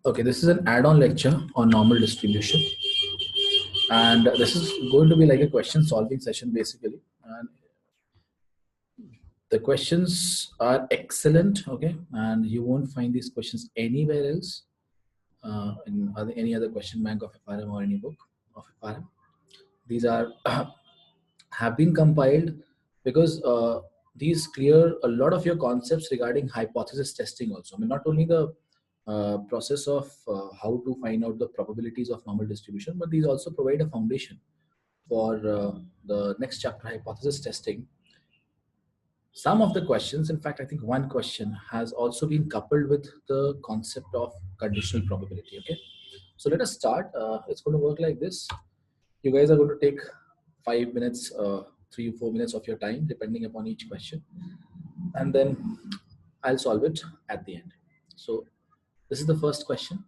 Okay, this is an add-on lecture on normal distribution, and this is going to be like a question solving session basically. And the questions are excellent, okay, and you won't find these questions anywhere else in any other question bank of FRM or any book of FRM. These are have been compiled because these clear a lot of your concepts regarding hypothesis testing also. I mean, not only the process of how to find out the probabilities of normal distribution, but these also provide a foundation for the next chapter, hypothesis testing. Some of the questions, in fact, I think one question has also been coupled with the concept of conditional probability. Okay, so let us start. It's going to work like this. You guys are going to take 5 minutes, 3 or 4 minutes of your time, depending upon each question, and then I'll solve it at the end. So this is the first question.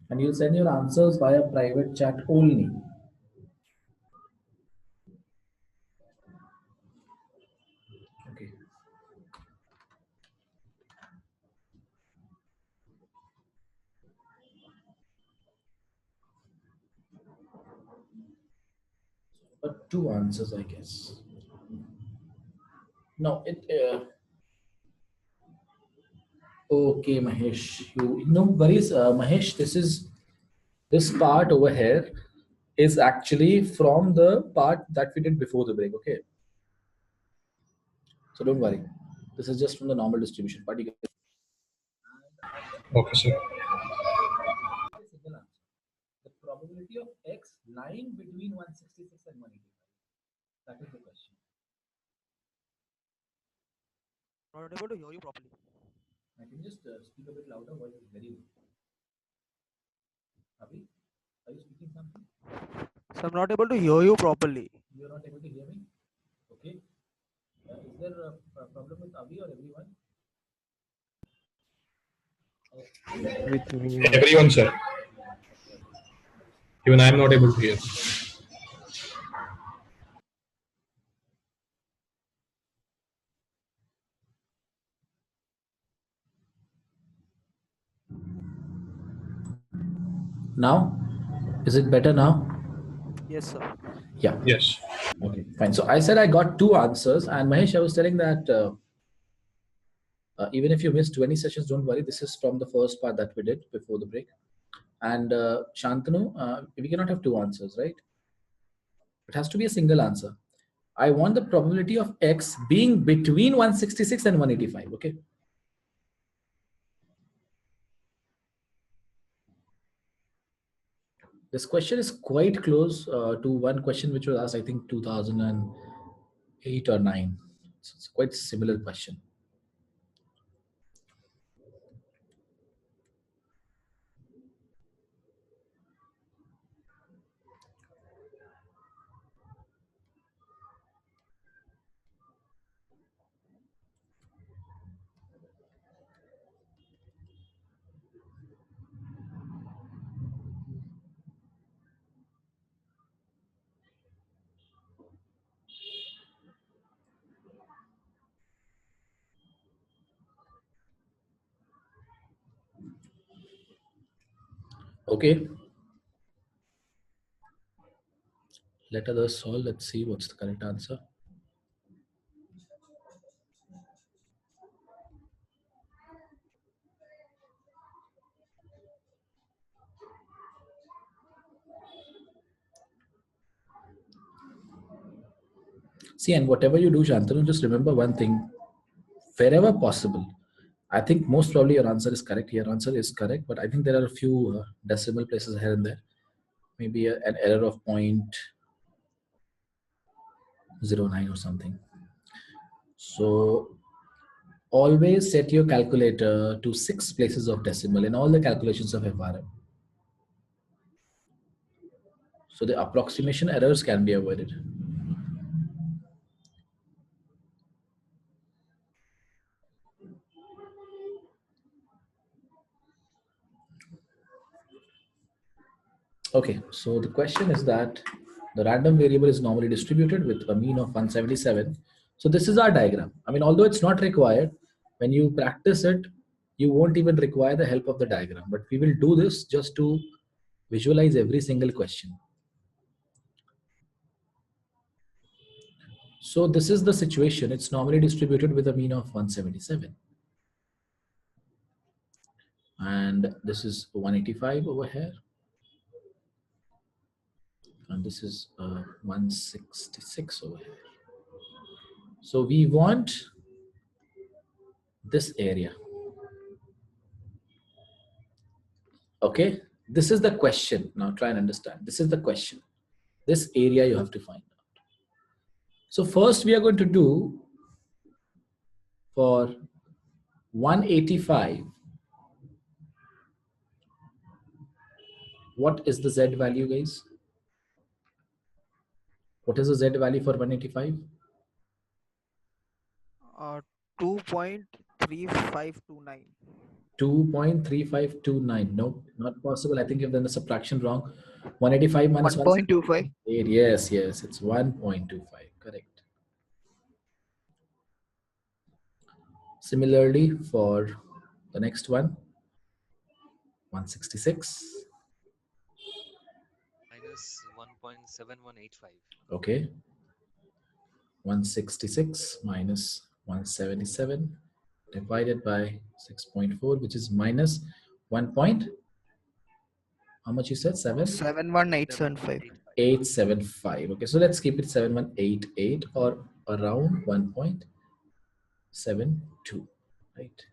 And you'll send your answers via private chat only. Okay. But two answers, I guess. No, okay, Mahesh. You no worries, Mahesh. This part over here is actually from the part that we did before the break. Okay, so don't worry. This is just from the normal distribution part. You can Okay, sir. single answer. The probability of x lying between 166 and 185. That is the question. Not able to hear you properly. I can just speak a bit louder. Voice is very low. Abhi, are you speaking something? So I'm not able to hear you properly. You are not able to hear me. Okay. Is there a problem with Abhi or everyone? With me. Everyone, sir. Even I am not able to hear. Now, is it better now? Yes, sir. Yeah. Yes. Okay, fine. So I said I got two answers, and Mahesh, I was telling that Even if you missed 20 sessions, don't worry. This is from the first part that we did before the break. And Shantanu, we cannot have two answers, right? It has to be a single answer. I want the probability of X being between 166 and 185, okay? This question is quite close to one question which was asked, I think, 2008 or 9. So it's quite similar question. Okay. Let others solve. Let's see what's the correct answer. See, and whatever you do, Shantanu, just remember one thing. Wherever possible, I think most probably your answer is correct. Your answer is correct, but I think there are a few decimal places here and there. Maybe an error of 0.09 or something. So always set your calculator to 6 places of decimal in all the calculations of FRM. So the approximation errors can be avoided. Okay, so the question is that the random variable is normally distributed with a mean of 177. So this is our diagram. I mean, although it's not required, when you practice it, you won't even require the help of the diagram. But we will do this just to visualize every single question. So this is the situation. It's normally distributed with a mean of 177. And this is 185 over here. And this is 166 over here. So we want this area. Okay, this is the question. Now try and understand. This is the question. This area you have to find out. So first we are going to do for 185. What is the Z value, guys? What is the Z value for 185? 2.3529. 2.3529. No, not possible. I think you've done the subtraction wrong. 185 minus 1.25. Yes, yes, it's 1.25. Correct. Similarly, for the next one, 166. Minus 1.7185. Okay. 166 minus 177 divided by 6.4, which is minus 1 point. How much you said? 71875. 875. Okay, so let's keep it 7188 or around 1.72, right?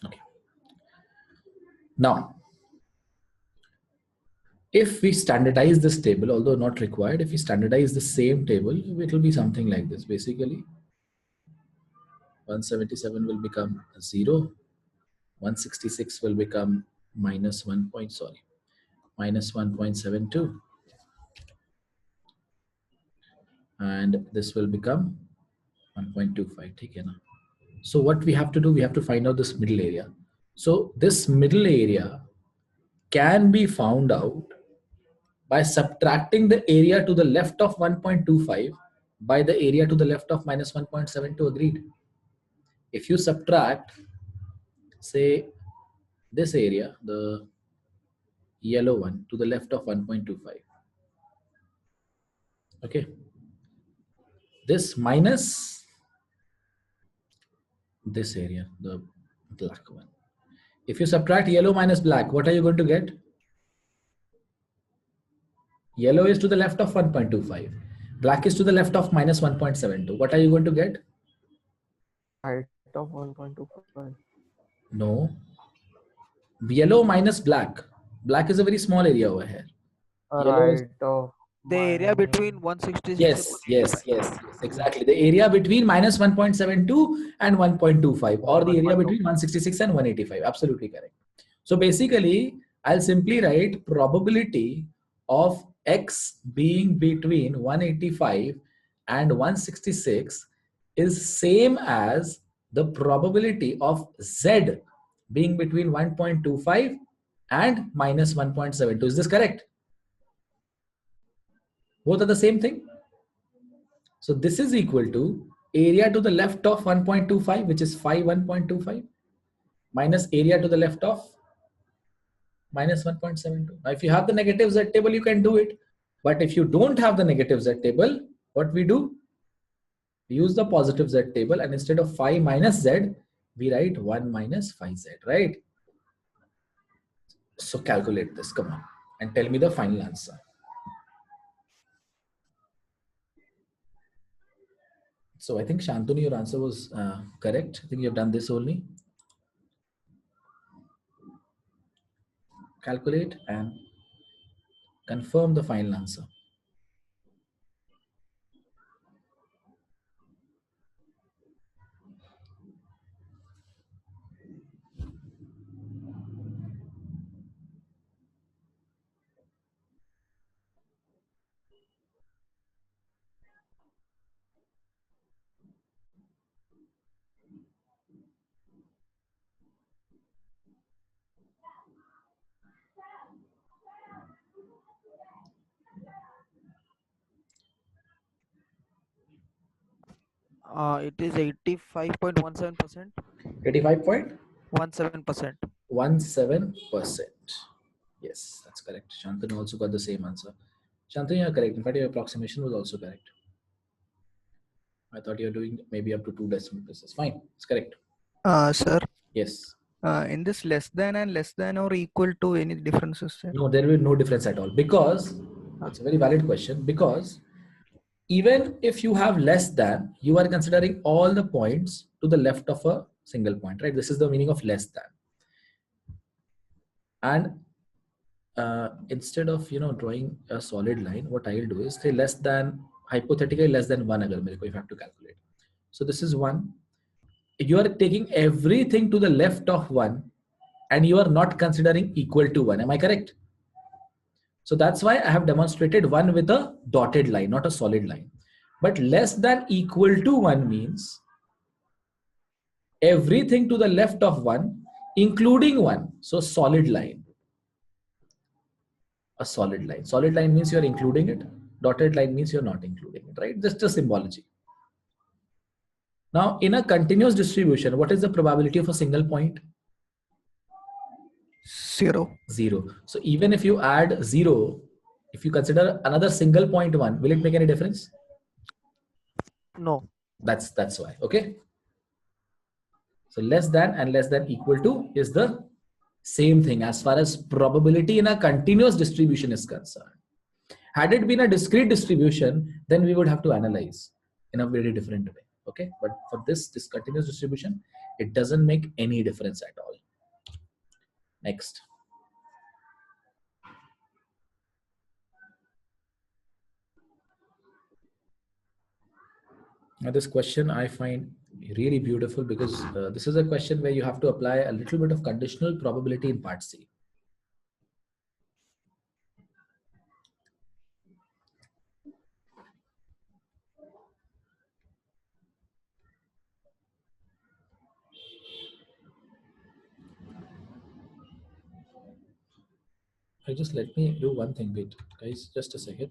Okay. Now, if we standardize this table, although not required, if we standardize the same table, it will be something like this. Basically, 177 will become 0. 166 will become minus 1.72, and this will become 1.25. Okay, na? So what we have to do, we have to find out this middle area. So this middle area can be found out by subtracting the area to the left of 1.25 by the area to the left of minus 1.72. Agreed? If you subtract, say, this area, the yellow one, to the left of 1.25, okay, this minus this area, the black one. If you subtract yellow minus black, what are you going to get? Yellow is to the left of 1.25. Black is to the left of minus 1.72. What are you going to get? Height of 1.25. No. Yellow minus black. Black is a very small area over here. Yellow is, Right of The area minus- between 166 yes, and yes, 185. yes, exactly. The area between minus 1.72 and 1.25, or the area between 166 and 185. Absolutely correct. So basically, I'll simply write probability of X being between 185 and 166 is same as the probability of Z being between 1.25 and minus 1.72. Is this correct? Both are the same thing. So this is equal to area to the left of 1.25, which is phi 1.25, minus area to the left of minus 1.72. Now, if you have the negative Z table, you can do it. But if you don't have the negative Z table, what we do? We use the positive Z table, and instead of phi minus Z, we write 1 minus phi Z, right? So calculate this, come on, and tell me the final answer. So I think Shantanu, your answer was correct. I think you've done this only. Calculate and confirm the final answer. It is 85.17%. 85.17%. 17%. Yes, that's correct. Shantanu also got the same answer. Shantanu, you're correct. In fact, your approximation was also correct. I thought you're doing maybe up to 2 decimal places. Fine, it's correct. Sir, Yes. in this less than and less than or equal to, any differences, sir? No, there will be no difference at all, because it's a very valid question. Because even if you have less than, you are considering all the points to the left of a single point, right? This is the meaning of less than. And instead of drawing a solid line, what I'll do is say less than, hypothetically less than 1 agar mere ko, if I have to calculate. So this is 1. You are taking everything to the left of 1, and you are not considering equal to 1. Am I correct? So that's why I have demonstrated 1 with a dotted line, not a solid line. But less than equal to 1 means everything to the left of 1, including 1. So solid line. A solid line. Solid line means you're including it. Dotted line means you're not including it, right? Just a symbology. Now, in a continuous distribution, what is the probability of a single point? 0. 0. So even if you add 0, if you consider another single point 1, will it make any difference? No. That's why. Okay. So less than and less than equal to is the same thing as far as probability in a continuous distribution is concerned. Had it been a discrete distribution, then we would have to analyze in a very different way. Okay. But for this continuous distribution, it doesn't make any difference at all. Next. Now this question I find really beautiful, because this is a question where you have to apply a little bit of conditional probability in part C. Just let me do one thing, wait guys, just a second.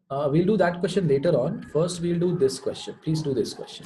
We'll do that question later on. First, we'll do this question. Please do this question.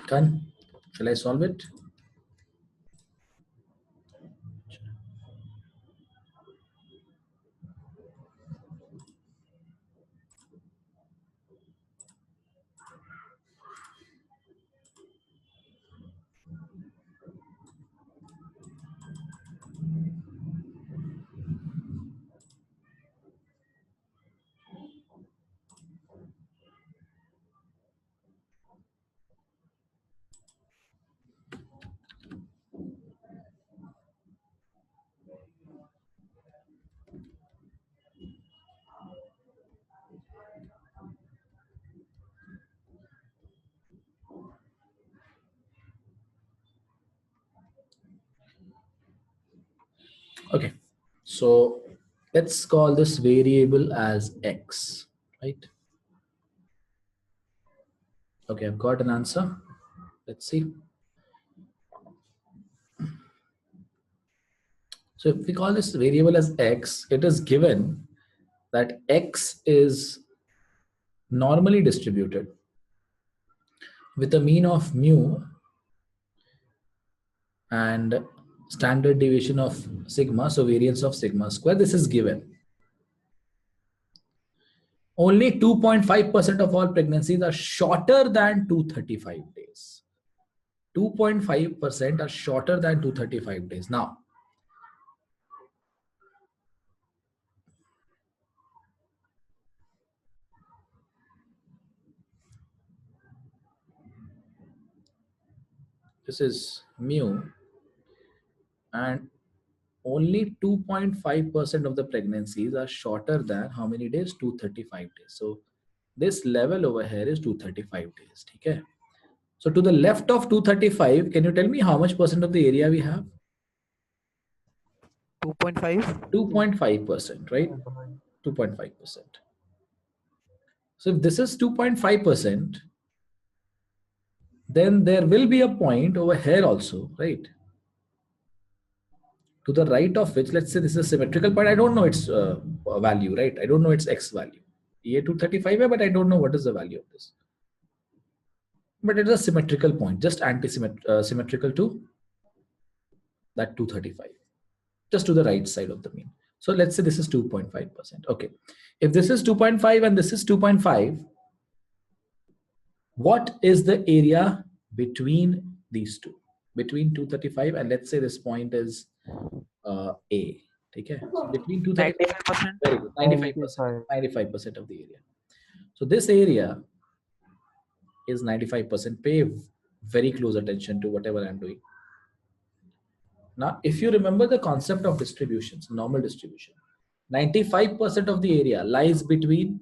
Done. Shall I solve it? Okay, so let's call this variable as x, right? Okay, I've got an answer. Let's see. So if we call this variable as x, it is given that x is normally distributed with a mean of mu and standard deviation of sigma, so variance of sigma square. This is given. Only 2.5% of all pregnancies are shorter than 235 days. 2.5% are shorter than 235 days. Now, this is mu, and only 2.5% of the pregnancies are shorter than how many days? 235 days. So this level over here is 235 days. Okay. So to the left of 235, can you tell me how much percent of the area we have? 2.5. 2.5%, right? 2.5%. So if this is 2.5%, then there will be a point over here also, right? To the right of which, let's say this is a symmetrical point. I don't know its value, right? I don't know its x value. EA 235, but I don't know what is the value of this. But it is a symmetrical point, just symmetrical to that 235, just to the right side of the mean. So let's say this is 2.5%. Okay. If this is 2.5 and this is 2.5, what is the area between these two? Between 235 and let's say this point is A. Okay. So between 235, 95%. very good, 95%, 95% of the area. So this area is 95%. Pay very close attention to whatever I'm doing. Now, if you remember the concept of distributions, normal distribution, 95% of the area lies between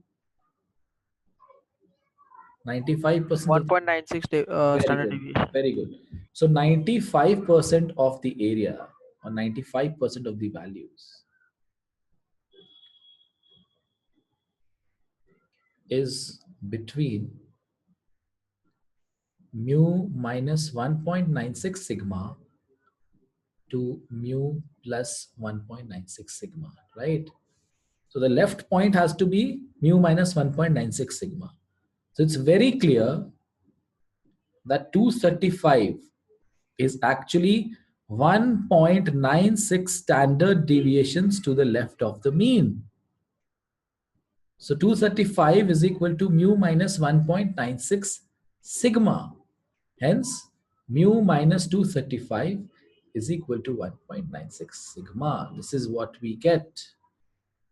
95% 1.96 standard good, deviation. very good. So 95% of the area or 95% of the values is between mu minus 1.96 sigma to mu plus 1.96 sigma, right? So the left point has to be mu minus 1.96 sigma. So it's very clear that 235 is actually 1.96 standard deviations to the left of the mean. So 235 is equal to mu minus 1.96 sigma. Hence, mu minus 235 is equal to 1.96 sigma. This is what we get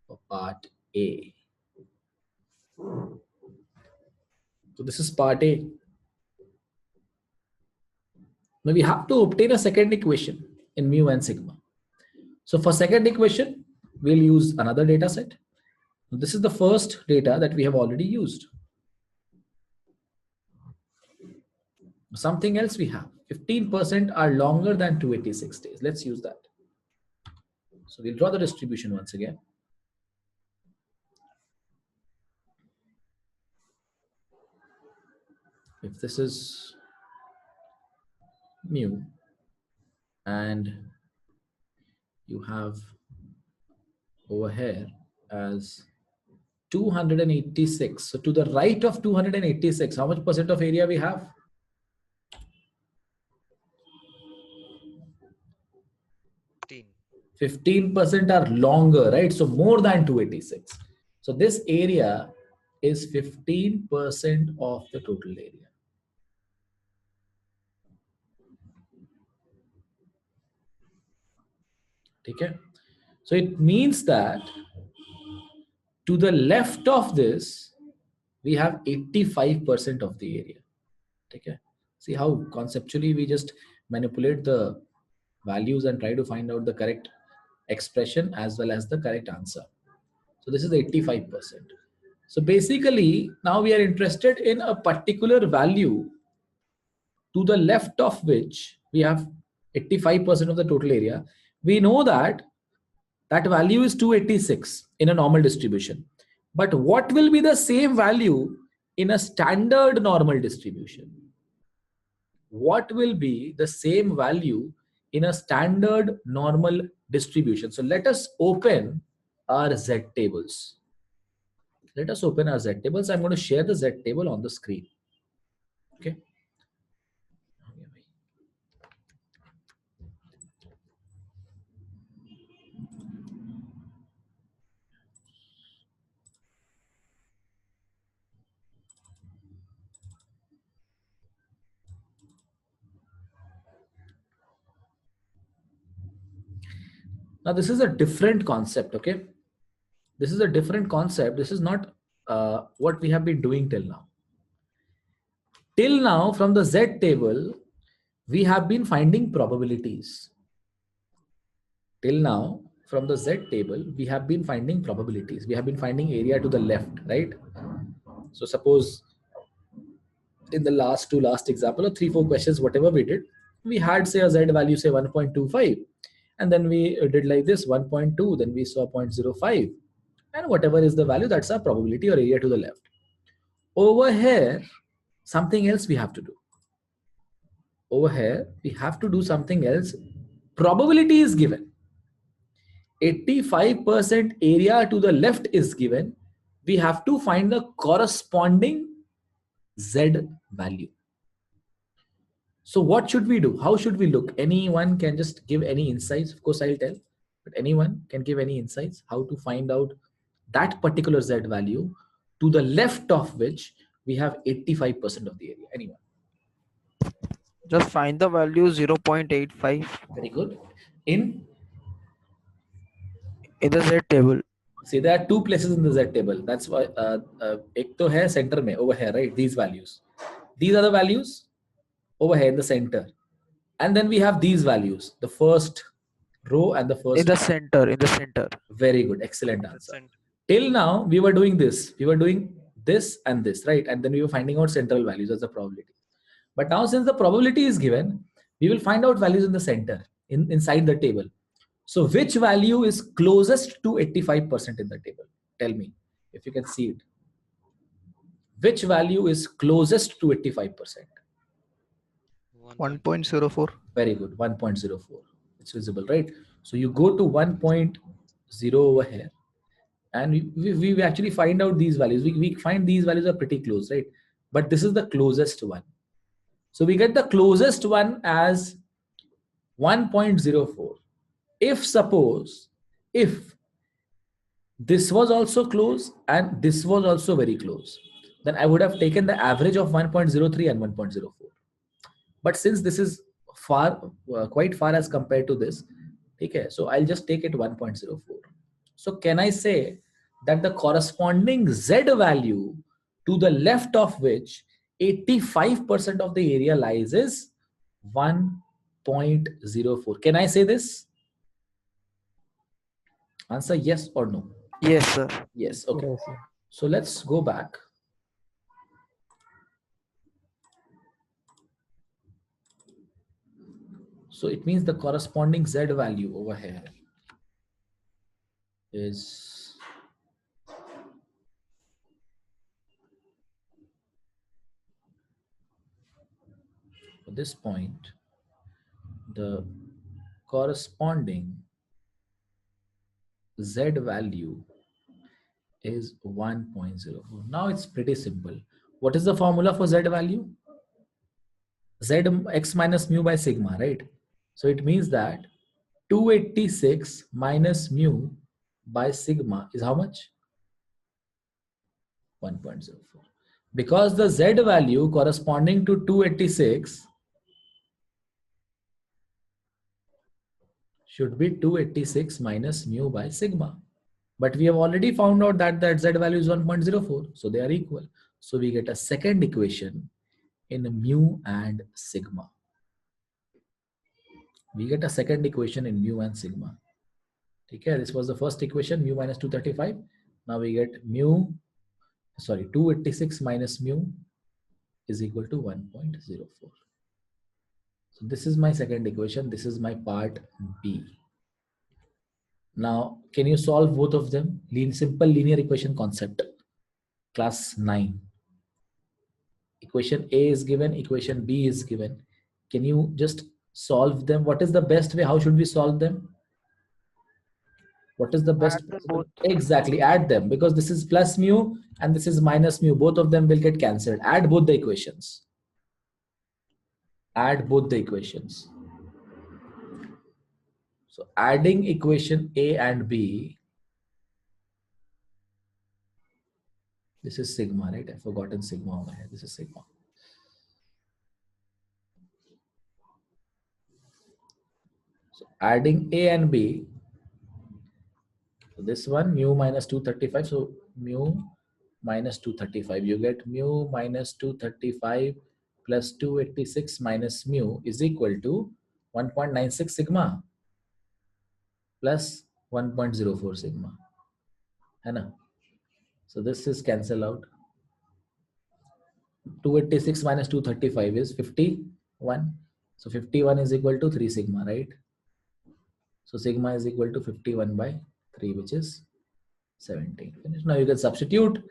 for part A. So this is part A. Now we have to obtain a second equation in mu and sigma. So for second equation, we'll use another data set. This is the first data that we have already used. Something else we have, 15% are longer than 286 days. Let's use that. So we'll draw the distribution once again. If this is mu and you have over here as 286. So to the right of 286, how much percent of area we have? 15% are longer, right? So more than 286. So this area is 15% of the total area. Okay. So it means that to the left of this, we have 85% of the area. Okay. See how conceptually we just manipulate the values and try to find out the correct expression as well as the correct answer. So this is 85%. So basically, now we are interested in a particular value to the left of which we have 85% of the total area. We know that that value is 286 in a normal distribution. But what will be the same value in a standard normal distribution? What will be the same value in a standard normal distribution? So let us open our Z tables. Let us open our Z tables. I'm going to share the Z table on the screen. Okay. Now this is a different concept, okay? This is a different concept. This is not what we have been doing till now. Till now, from the Z table, we have been finding probabilities. Till now, from the Z table, we have been finding probabilities. We have been finding area to the left, right? So suppose in the last example or 3-4 questions, whatever we did, we had say a Z value, say 1.25. And then we did like this 1.2, then we saw 0.05. And whatever is the value, that's our probability or area to the left. Over here, something else we have to do. Over here, we have to do something else. Probability is given. 85% area to the left is given. We have to find the corresponding Z value. So what should we do? How should we look? Anyone can just give any insights. Of course, I'll tell, but anyone can give any insights how to find out that particular Z value to the left of which we have 85% of the area. Anyone? Just find the value 0.85 Very good. In the Z table. See, there are two places in the Z table. That's why ek to hai center mein, over here, right? These values. These are the values over here in the center. And then we have these values, the first row and the first. In the center. Very good. Excellent answer. Center. Till now, we were doing this. We were doing this and this, right? And then we were finding out central values as the probability. But now since the probability is given, we will find out values in the center, inside the table. So which value is closest to 85% in the table? Tell me if you can see it. Which value is closest to 85%? 1.04. Very good, 1.04. It's visible, right? So you go to 1.0 over here and we actually find out these values. We find these values are pretty close, right? But this is the closest one. So we get the closest one as 1.04. If suppose, if this was also close and this was also very close, then I would have taken the average of 1.03 and 1.04. But since this is quite far as compared to this, okay, so I'll just take it 1.04. So can I say that the corresponding Z value to the left of which 85% of the area lies is 1.04? Can I say this? Answer yes or no? Yes, sir. Yes. Okay. Yes, sir. So let's go back. So it means the corresponding Z value over here is at this point, the corresponding Z value is 1.04. Now it's pretty simple. What is the formula for Z value? Z x minus mu by sigma, right? So it means that 286 minus mu by sigma is how much? 1.04. Because the Z value corresponding to 286 should be 286 minus mu by sigma. But we have already found out that that Z value is 1.04. So they are equal. So we get a second equation in mu and sigma. We get a second equation in mu and sigma. Okay, this was the first equation, mu minus 235. Now we get 286 minus mu is equal to 1.04. So this is my second equation. This is my part B. Now, can you solve both of them? Simple linear equation concept, class 9. Equation A is given, equation B is given. Can you just solve them? What is the best way? How should we solve them? What is the best? Add them both. Exactly, add them, because this is plus mu and this is minus mu. Both of them will get cancelled. Add both the equations. Add both the equations. So adding equation A and B, this is sigma, right? I've forgotten sigma over here. This is sigma. So adding A and B, so this one mu minus 235. So mu minus 235. You get mu minus 235 plus 286 minus mu is equal to 1.96 sigma plus 1.04 sigma. So this is cancel out. 286 minus 235 is 51. So 51 is equal to 3 sigma, right? So sigma is equal to 51 by 3, which is 17. Finished. Now you can substitute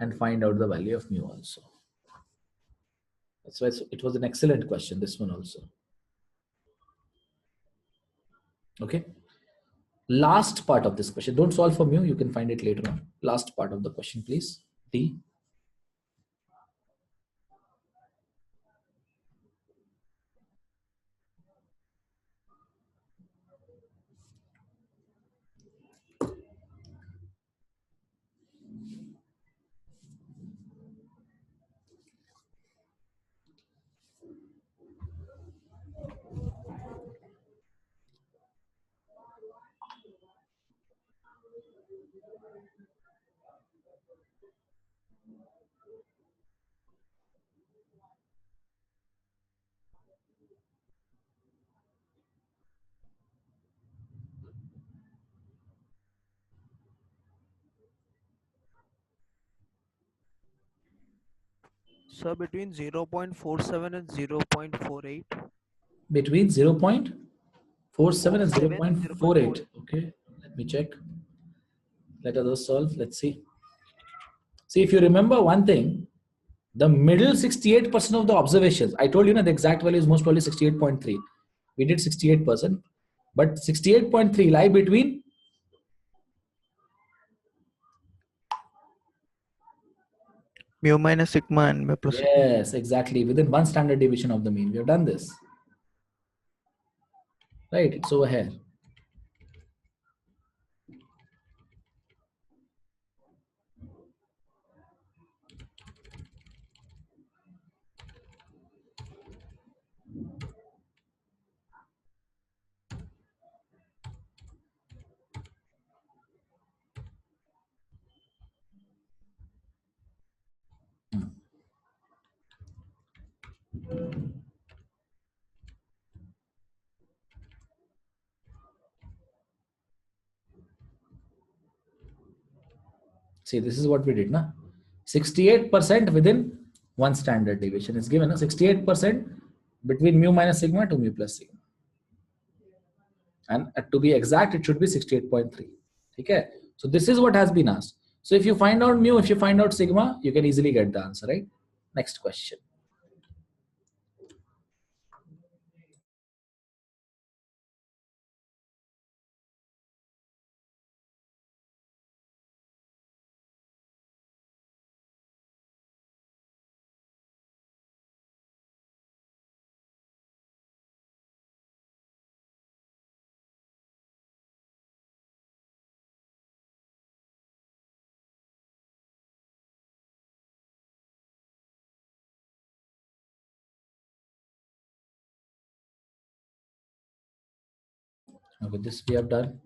and find out the value of mu also. That's why it was an excellent question, this one also. Okay. Last part of this question. Don't solve for mu. You can find it later on. Last part of the question, please. D. So between 0.47 and 0.48. Between 0.47 and 47 and 0.48. Okay. Let me check. Let others solve. Let's see. See, if you remember one thing, the middle 68% of the observations, I told you the exact value is most probably 68.3. We did 68%, but 68.3 lie between Mu minus sigma and mu plus sigma. yes, exactly, within one standard deviation of the mean. We have done this. Right, it's over here. See, this is what we did, na? 68% within one standard deviation is given, 68% between mu minus sigma to mu plus sigma. And to be exact, it should be 68.3. Okay? So this is what has been asked. So if you find out mu, if you find out sigma, you can easily get the answer, right? Next question. Okay, this we have done.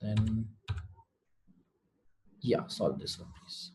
Then, yeah, solve this one, please.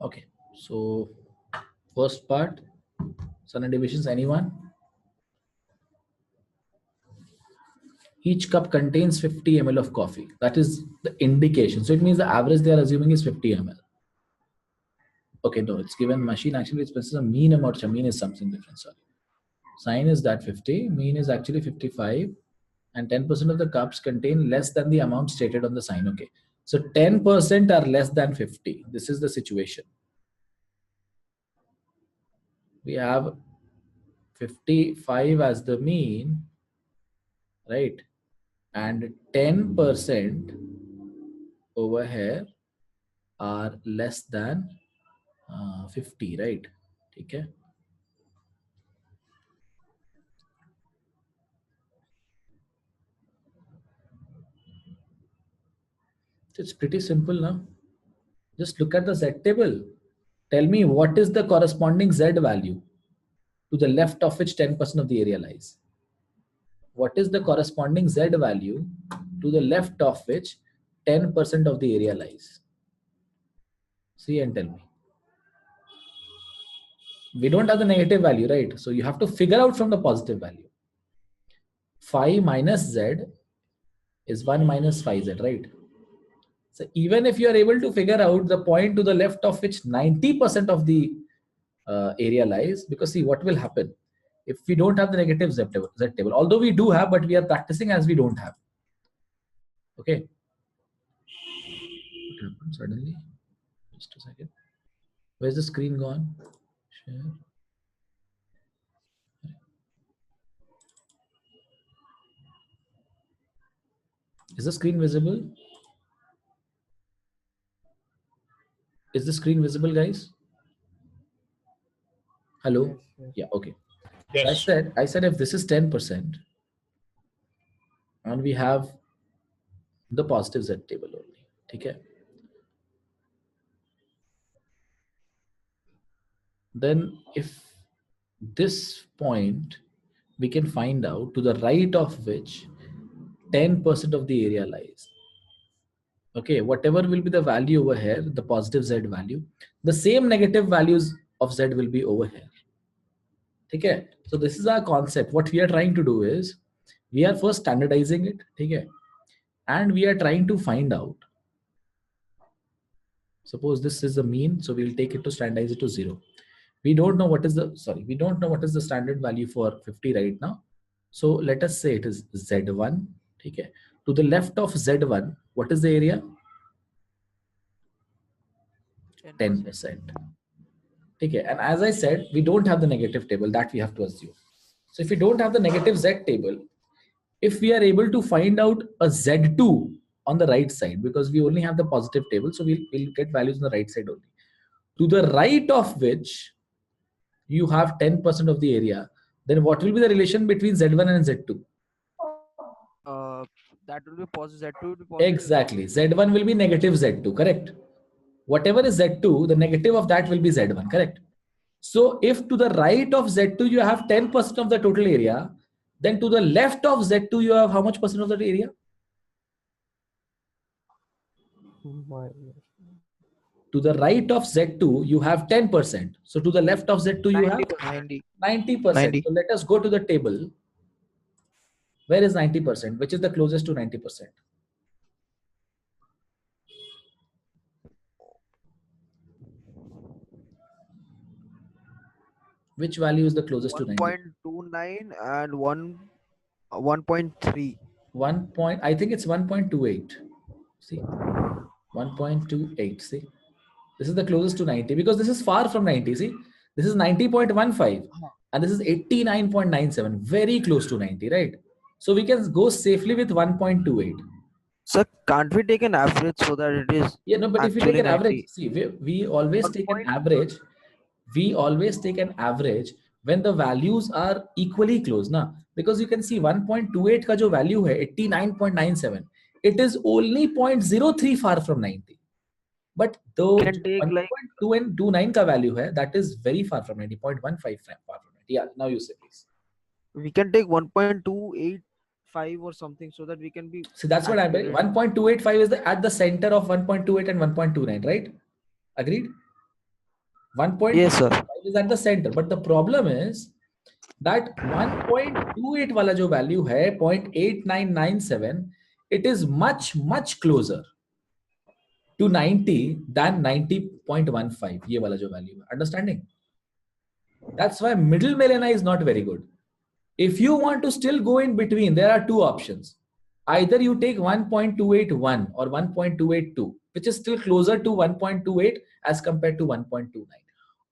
Okay, so first part, standard deviations, anyone? Each cup contains 50 ml of coffee. That is the indication. So it means the average they are assuming is 50 ml. Okay, no, it's given machine actually expresses a mean amount. So mean is something different. Sorry. Sign is that 50, mean is actually 55, and 10% of the cups contain less than the amount stated on the sign. Okay, so 10% are less than 50. This is the situation. We have 55 as the mean, right? And 10% over here are less than 50, right? Okay. It's pretty simple now. Just look at the Z table. Tell me what is the corresponding Z value to the left of which 10% of the area lies. What is the corresponding Z value to the left of which 10% of the area lies? See and tell me. We don't have the negative value, right? So you have to figure out from the positive value. 5 minus Z is 1 minus 5Z, right? So even if you are able to figure out the point to the left of which 90% of the area lies, because see what will happen if we don't have the negative Z table, although we do have, but we are practicing as we don't have. Okay. What happened suddenly? Just a second. Where's the screen gone? Share. Is the screen visible? Is the screen visible, guys? Hello? Yes, yes. Yeah, okay. So I said if this is 10% and we have the positive Z table only. Okay. Then if this point we can find out to the right of which 10% of the area lies. Okay, whatever will be the value over here, the positive Z value, the same negative values of Z will be over here. Okay, so this is our concept. What we are trying to do is we are first standardizing it, okay, and we are trying to find out. Suppose this is the mean, so we'll take it to standardize it to 0. We don't know what is the standard value for 50 right now. So let us say it is Z1. Okay. To the left of Z1, what is the area? 10%. Okay. And as I said, we don't have the negative table, that we have to assume. So if we don't have the negative Z table, if we are able to find out a Z2 on the right side, because we only have the positive table, so we'll get values on the right side only. To the right of which you have 10% of the area, then what will be the relation between Z1 and Z2? That will be positive. Z2 will be positive. Exactly. Z1 will be negative Z2, correct? Whatever is Z2, the negative of that will be Z1, correct? So if to the right of Z2 you have 10% of the total area, then to the left of Z2 you have how much percent of that area? Minus. To the right of Z2 you have 10%. So to the left of Z2 you have 90%. 90%. 90. So let us go to the table. Where is 90%? Which is the closest to 90%? Which value is the closest to 90? 1.29 and 1.3. 1 point, I think it's 1.28. See, 1.28. See, this is the closest to 90 because this is far from 90. See, this is 90.15 and this is 89.97, very close to 90, right? So we can go safely with 1.28. Sir, can't we take an average so that it is Yeah, no, but if we take actually an average, 90? see, we always take an 1 average. We always take an average when the values are equally close, na? Because you can see 1.28 ka jo value hai 89.97, it is only 0.03 far from 90. But though Can take like 1.29 ka value hai, that is very far from 90.15 far from 90. Yeah, now you say please. we can take 1.285 or something so that we can be See, that's what I'm saying. accurate. 1.285 is at the center of 1.28 and 1.29, right? Agreed? 1.28 Yes, sir. is at the center, but the problem is that 1.28 wala jo value hai 0.8997, it is much closer to 90 than 90.15 ye wala jo value. Understanding? That's why middle melena is not very good. If you want to still go in between, there are two options. Either you take 1.281 or 1.282, which is still closer to 1.28 as compared to 1.29.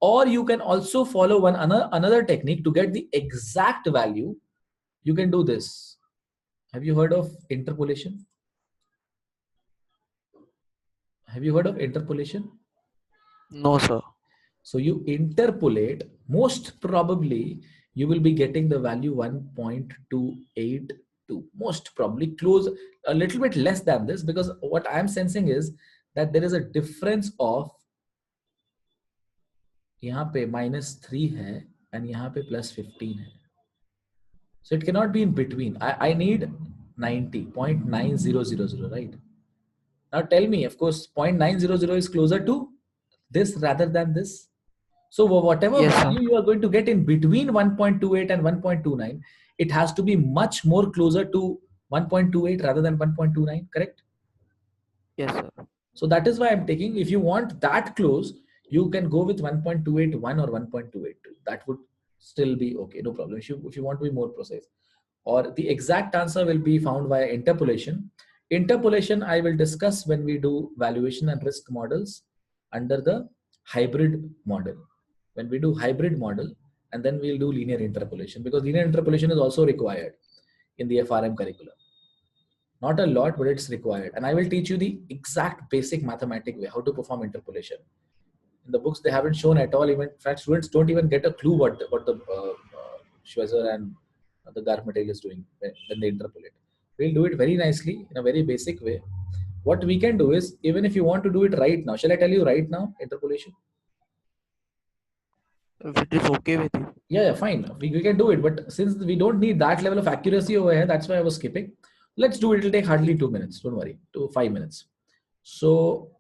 Or you can also follow another technique to get the exact value. You can do this. Have you heard of interpolation? Have you heard of interpolation? No, sir. So you interpolate, most probably you will be getting the value 1.282. Most probably close, a little bit less than this, because what I'm sensing is that there is a difference of यहाँ पे -3 है and यहाँ पे +15 है. So it cannot be in between. I need 90.9000, right? Now tell me, of course, 0.900 is closer to this rather than this. So whatever Yes, sir. value you are going to get in between 1.28 and 1.29, it has to be much more closer to 1.28 rather than 1.29, correct? Yes, sir. So that is why I'm taking, if you want that close, you can go with 1.281 or 1.282. That would still be okay, no problem. If you want to be more precise. Or the exact answer will be found via interpolation. Interpolation I will discuss when we do valuation and risk models under the hybrid model. When we do hybrid model, and then we'll do linear interpolation, because linear interpolation is also required in the FRM curriculum. Not a lot, but it's required. And I will teach you the exact basic mathematic way, how to perform interpolation. In the books, they haven't shown at all. Even in fact, students don't even get a clue what the Schweitzer and the Garf material is doing when they interpolate. We'll do it very nicely in a very basic way. What we can do is, even if you want to do it right now, shall I tell you right now, interpolation? If it is okay with you. Yeah, fine. We can do it, but since we don't need that level of accuracy over here, that's why I was skipping. Let's do it. It'll take hardly 2 minutes. Don't worry, 5 minutes. So,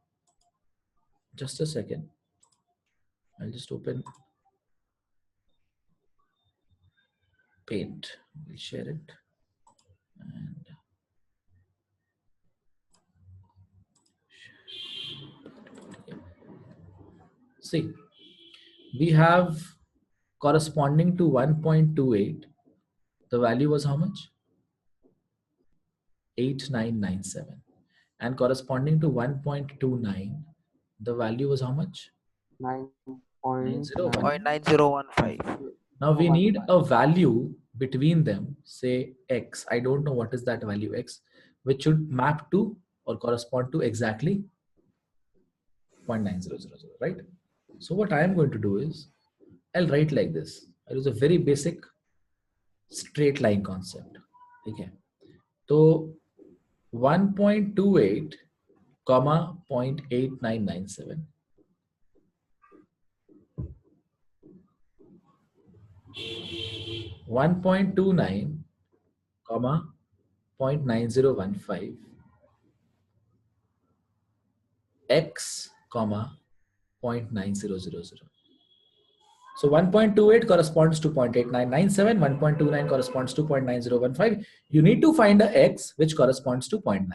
just a second. I'll just open Paint. We'll share it. And see, we have corresponding to 1.28. The value was how much? 8997. And corresponding to 1.29, the value was how much? 9.9. 0.9015. Now we need a value between them, say x. I don't know what is that value x, which should map to or correspond to exactly 0.9000, right? So what I am going to do is, I'll write like this. It is a very basic straight line concept. Okay. So 1.28 comma 0.8997. One 1.29 comma 0.9015 x comma 0.9000. So 1.28 corresponds to 0.8997, 1.29 corresponds to 0.9015. You need to find a x which corresponds to 0.9.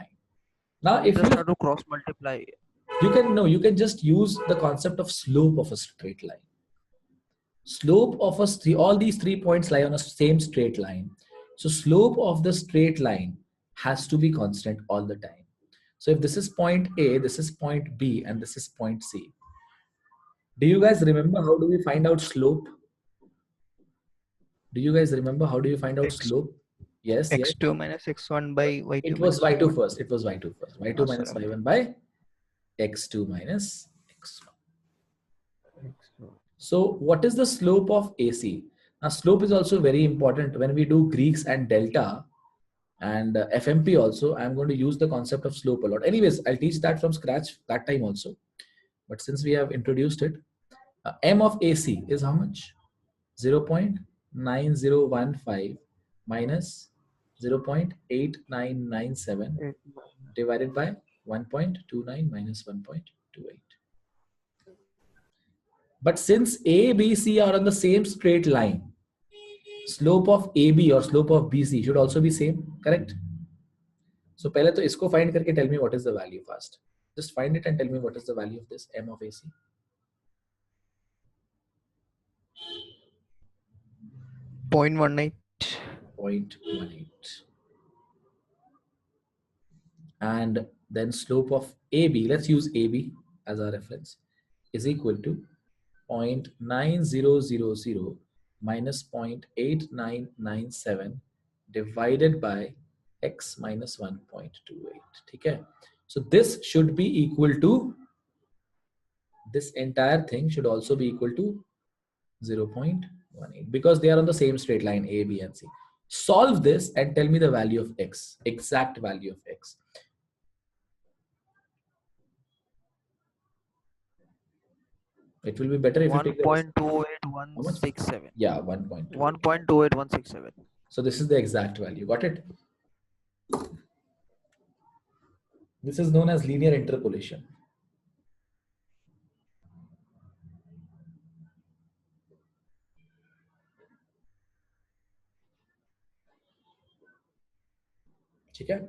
Now if Just you have to cross multiply. you can just use the concept of slope of a straight line. Slope of all these 3 points lie on a same straight line. So slope of the straight line has to be constant all the time. So if this is point A, this is point B, and this is point C. Do you guys remember how do we find out slope? Do you guys remember how do you find out slope? Yes, yes. x2 minus x1 by y2 It was minus y2 first. It was y2 first. Y2 Oh, minus sorry. y1 by x2 minus x1. So what is the slope of AC? Now slope is also very important when we do Greeks and delta and FMP also. I'm going to use the concept of slope a lot. Anyways, I'll teach that from scratch that time also. But since we have introduced it, M of AC is how much? 0.9015 minus 0.8997 divided by 1.29 minus 1.28. But since A, B, C are on the same straight line, slope of AB or slope of BC should also be same, correct? So पहले तो इसको find करके tell me what is the value first. Just find it and tell me what is the value of this M of AC. 0.18. 0.18. And then slope of AB, let's use AB as our reference, is equal to 0.9000 minus 0.8997 divided by x minus 1.28. Okay? So this should be equal to, this entire thing should also be equal to 0.18 because they are on the same straight line A, B, and C. Solve this and tell me the value of x, exact value of x. It will be better if you take the 1.28167. yeah, 1.2. 1.28167. So this is the exact value. Got it? This is known as linear interpolation. Okay?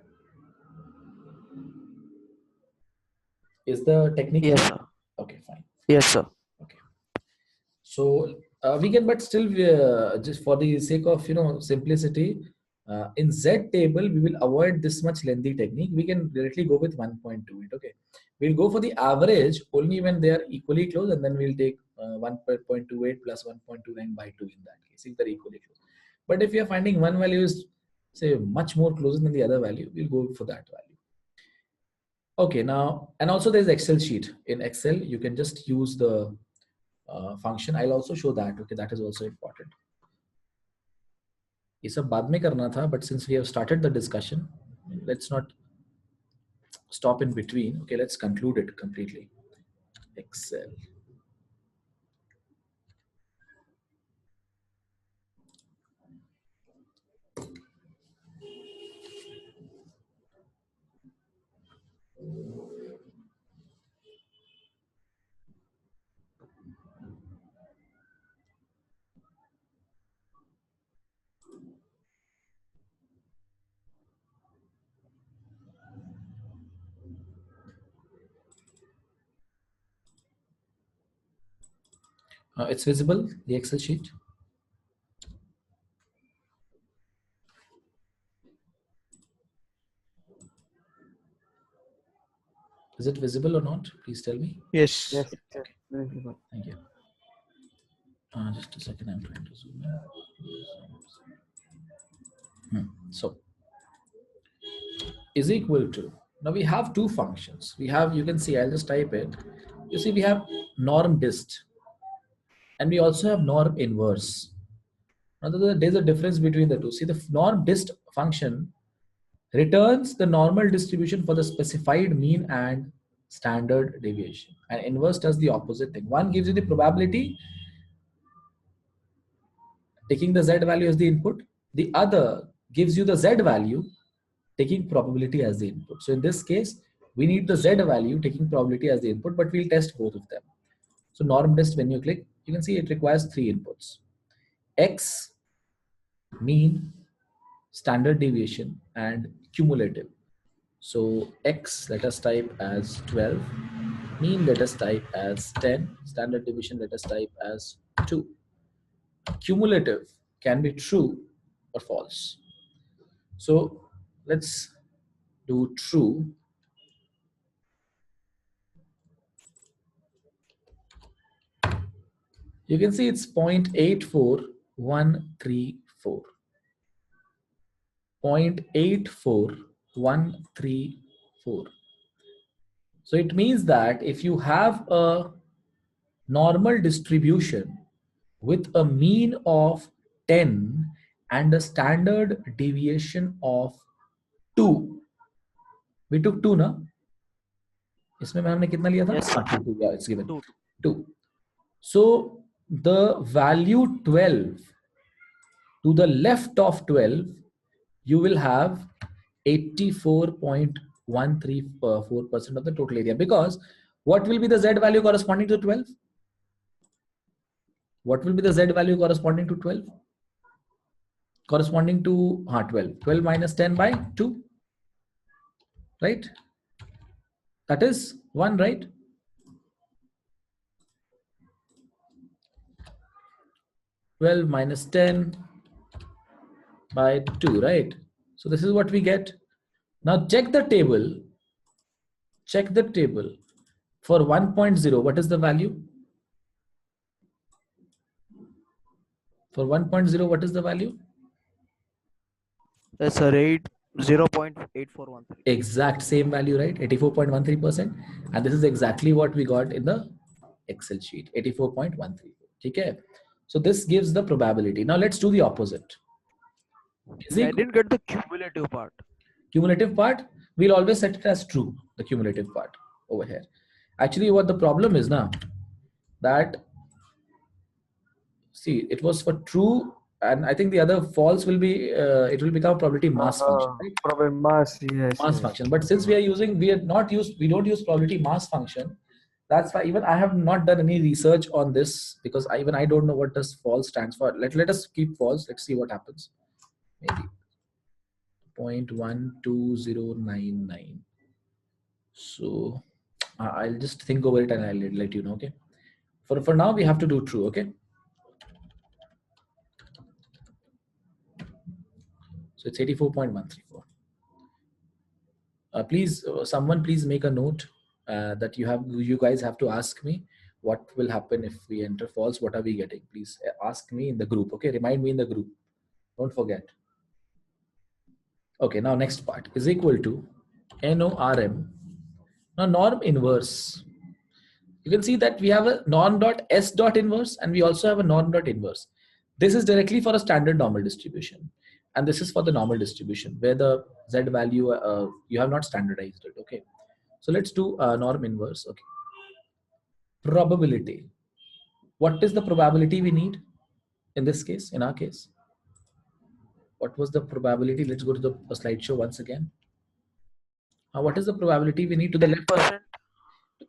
Is the technique? Yes, sir. Okay, fine. Yes, sir. Okay. So we can, but still, just for the sake of simplicity, in Z table we will avoid this much lengthy technique. We can directly go with 1.28. Okay, we'll go for the average only when they are equally close, and then we'll take 1.28 plus 1.29 by 2 in that case if they're equally close. But if you are finding one value is say much more closer than the other value, we'll go for that value. Okay, now, and also there's Excel sheet. In Excel, you can just use the function. I'll also show that. Okay, that is also important. ये सब बाद में करना था, but since we have started the discussion, let's not stop in between. Okay, let's conclude it completely. Excel. It's visible, the Excel sheet. Is it visible or not? Please tell me. Yes. Yes. Yes. Visible. Thank you. Just a second, I'm trying to zoom in. So, is equal to, now we have two functions. We have, you can see, I'll just type it. You see, we have norm dist, and we also have norm inverse. Now, there's a difference between the two. See, the norm dist function returns the normal distribution for the specified mean and standard deviation, and inverse does the opposite thing. One gives you the probability, taking the z value as the input. The other gives you the z value, taking probability as the input. So in this case, we need the z value taking probability as the input, but we'll test both of them. So norm dist, when you click, you can see it requires three inputs: x, mean, standard deviation, and cumulative. So x, let us type as 12, mean let us type as 10, standard deviation let us type as 2. Cumulative can be true or false. So let's do true. You can see it's 0.84134. 0.84134. So it means that if you have a normal distribution with a mean of 10 and a standard deviation of 2, we took 2 na? इसमें हमने कितना लिया था? Yes, sir. 2, yeah, it's given. 2. 2. So the value 12, to the left of 12, you will have 84.134% of the total area, because what will be the z value corresponding to 12? What will be the z value corresponding to 12? Corresponding to 12. 12 minus 10 by 2, right? That is 1, right? (12 minus 10 by 2, right? So this is what we get. Now check the table. Check the table. For 1.0, what is the value? For 1.0, what is the value? That's a rate 0.8413. Exact same value, right? 84.13%. And this is exactly what we got in the Excel sheet, 84.134. Okay. So this gives the probability. Now let's do the opposite. I didn't get the cumulative part. Cumulative part, we'll always set it as true, the cumulative part over here. Actually, what the problem is now, that, see, it was for true, and I think the other false will be, it will become probability mass function, right? Probability mass, yes. Mass yes. function. But since we don't use probability mass function, that's why even I have not done any research on this, because I don't know what does false stands for. Let us keep false. Let's see what happens. Maybe 0.12099. So I'll just think over it and I'll let you know. Okay. For now, we have to do true. Okay. So it's 84.134. Please, someone please make a note that you guys have to ask me what will happen if we enter false. What are we getting? Please ask me in the group. Okay. Remind me in the group. Don't forget. Okay. Now next part is equal to NORM Now norm inverse. You can see that we have a norm dot s dot inverse and we also have a norm dot inverse. This is directly for a standard normal distribution. And this is for the normal distribution where the z value, you have not standardized it. Okay. So let's do norm inverse. Okay. Probability. What is the probability we need in this case, in our case? What was the probability? Let's go to the slideshow once again. What is the probability we need to the left? 10%.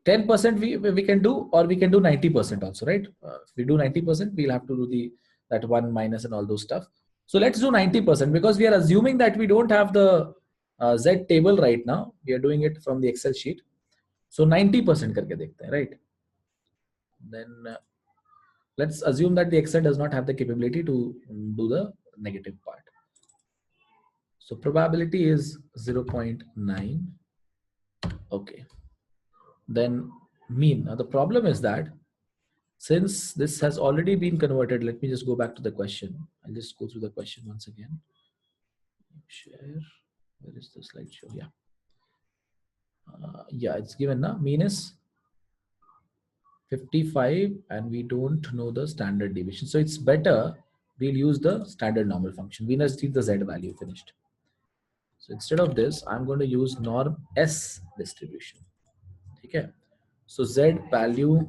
10% we can do, or we can do 90% also, right? If we do 90%, we'll have to do that one minus and all those stuff. So let's do 90% because we are assuming that we don't have the Z table right now. We are doing it from the Excel sheet. So 90% करके देखते हैं, right? Then let's assume that the Excel does not have the capability to do the negative part. So probability is 0.9. Okay. Then mean. Now the problem is that since this has already been converted, let me just go back to the question. I'll just go through the question once again. Share. Where is the slideshow? Yeah. Yeah, it's given now. Mean is 55 and we don't know the standard deviation. So it's better we'll use the standard normal function. We must need the Z value finished. So instead of this, I'm going to use norm S distribution. Okay. So Z value,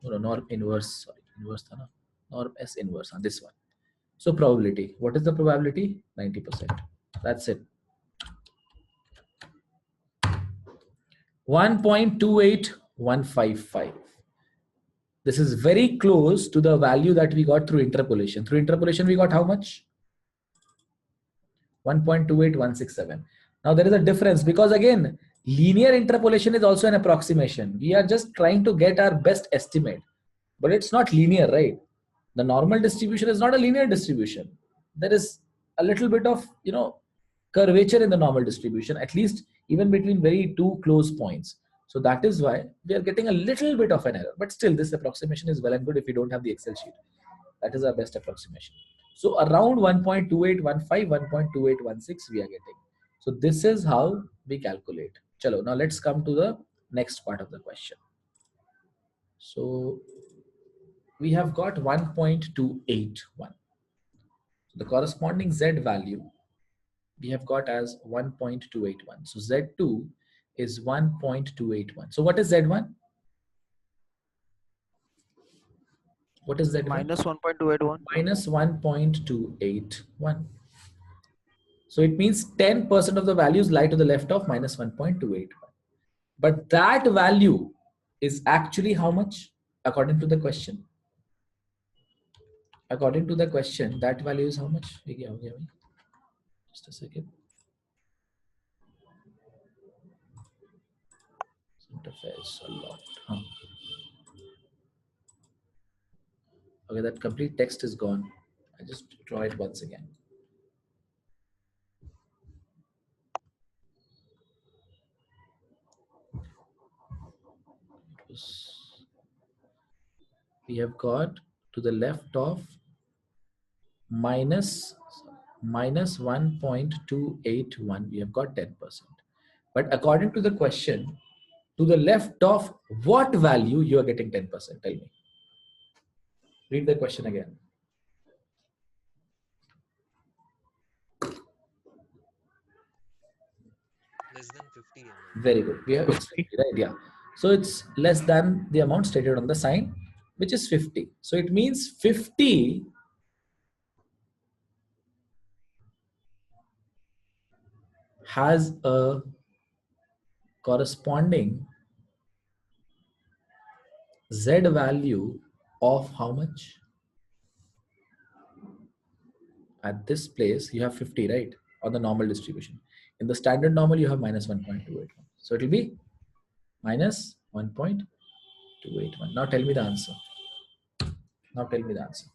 no, norm inverse, sorry, inverse, norm S inverse on this one. So probability, what is the probability? 90%. That's it. 1.28155. This is very close to the value that we got through interpolation. Through interpolation, we got how much? 1.28167. Now there is a difference because again, linear interpolation is also an approximation. We are just trying to get our best estimate, but it's not linear, right? The normal distribution is not a linear distribution. There is a little bit of, curvature in the normal distribution, at least even between very two close points. So that is why we are getting a little bit of an error, but still this approximation is well and good if you don't have the Excel sheet. That is our best approximation. So around 1.2815, 1.2816 we are getting. So this is how we calculate. Chalo, now let's come to the next part of the question. So we have got 1.281. The corresponding Z value we have got as 1.281. So Z2 is 1.281. So what is Z1? What is Z1? Minus 1.281. Minus 1.281. So it means 10% of the values lie to the left of minus 1.281. But that value is actually how much according to the question? According to the question, that value is how much? Just a second. Interface a lot. Okay, that complete text is gone. I just draw it once again. We have got to the left of minus 1.281. We have got 10%. But according to the question, to the left of what value you are getting 10%? Tell me. Read the question again. Less than 50 ml. Very good. We have it's 50, right? Yeah. So it's less than the amount stated on the sign, which is 50. So it means 50 has a corresponding Z value of how much? At this place, you have 50, right? On the normal distribution. In the standard normal, you have minus 1.281. So it will be minus 1.281. Now tell me the answer. Now tell me the answer.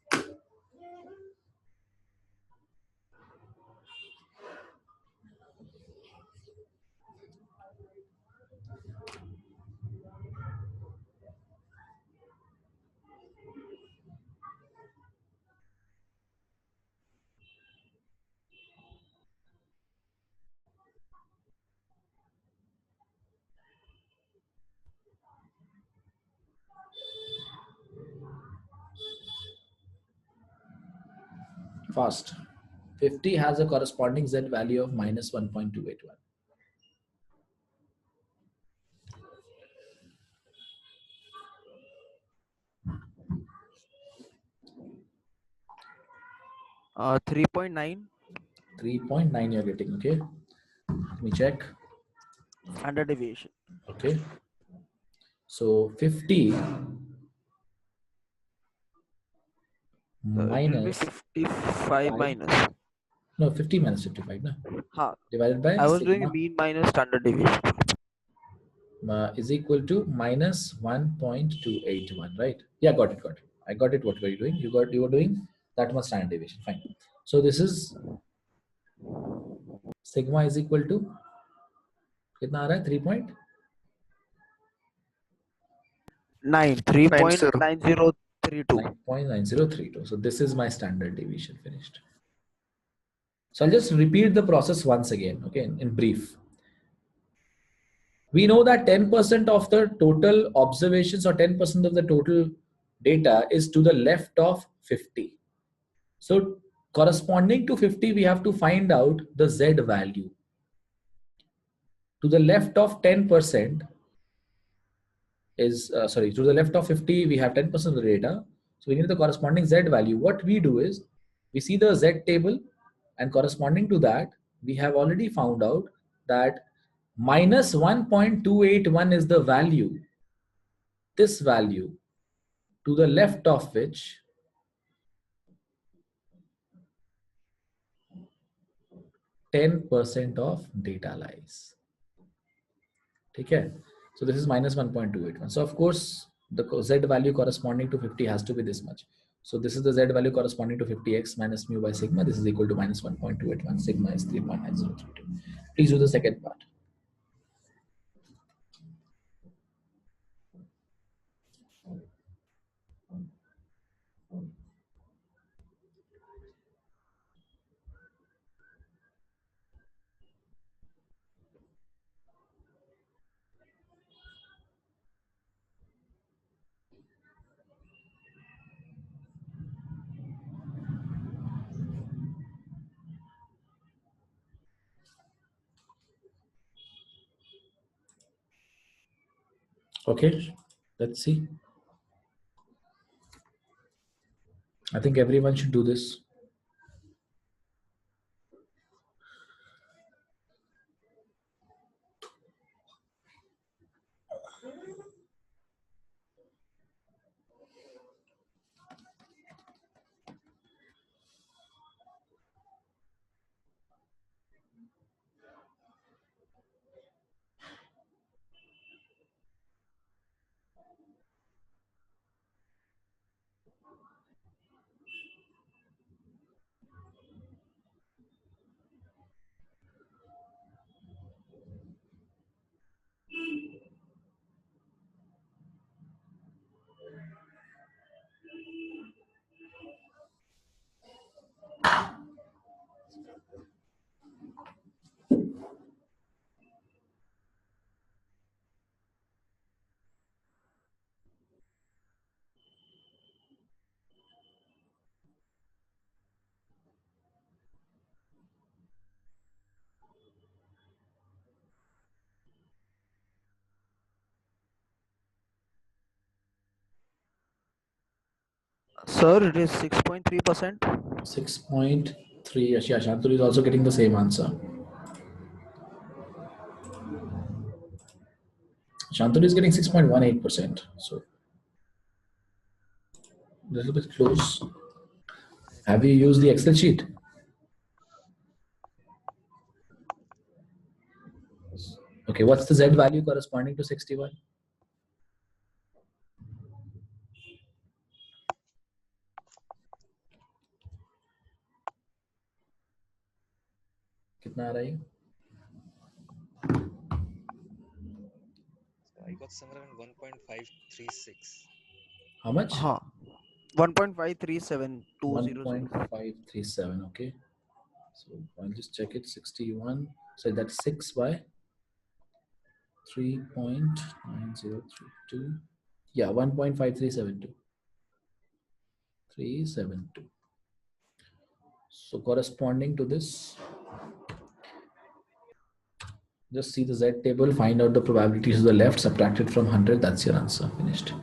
Fast. 50 has a corresponding Z value of minus 1.281. Uh, 3.9 3.9 you're getting, okay? Let me check. standard deviation. Okay. So 50 So it will be minus 55 5. minus. No, 50 minus 55, no? Huh. Divided by I was doing sigma mean minus standard deviation. is equal to minus 1.281, right? Yeah, got it, got it. I got it. What were you doing? You were doing that much standard deviation. Fine. So this is sigma is equal to कितना आ रहा है? 3.9. 3.9032. 9.9032. So this is my standard deviation finished. So I'll just repeat the process once again, okay, in brief. We know that 10% of the total observations or 10% of the total data is to the left of 50. So corresponding to 50, we have to find out the Z value. To the left of 10% is, to the left of 50, we have 10% of the data. So we need the corresponding Z value. What we do is, we see the Z table, and corresponding to that, we have already found out that minus 1.281 is the value, this value, to the left of which 10% of data lies. Okay, so this is minus 1.281. So of course, the Z value corresponding to 50 has to be this much. So this is the Z value corresponding to 50x minus mu by sigma. This is equal to minus 1.281. Sigma is 3.9032. Please do the second part. Okay, let's see. I think everyone should do this. Sir, it is 6.3%. 6.3. Yeah, Shantanu is also getting the same answer. Shantanu is getting 6.18%. So a little bit close. Have you used the Excel sheet? Okay, what's the Z value corresponding to 61? कितना आ रहा है? So I got somewhere around 1.536. How much? 1.537200. 1.537. Okay. So I'll just check it. 61. So that's 6 by 3.9032. Yeah, 1.5372. 372. So corresponding to this, just see the Z table, find out the probabilities to the left, subtract it from 100. That's your answer. Finished.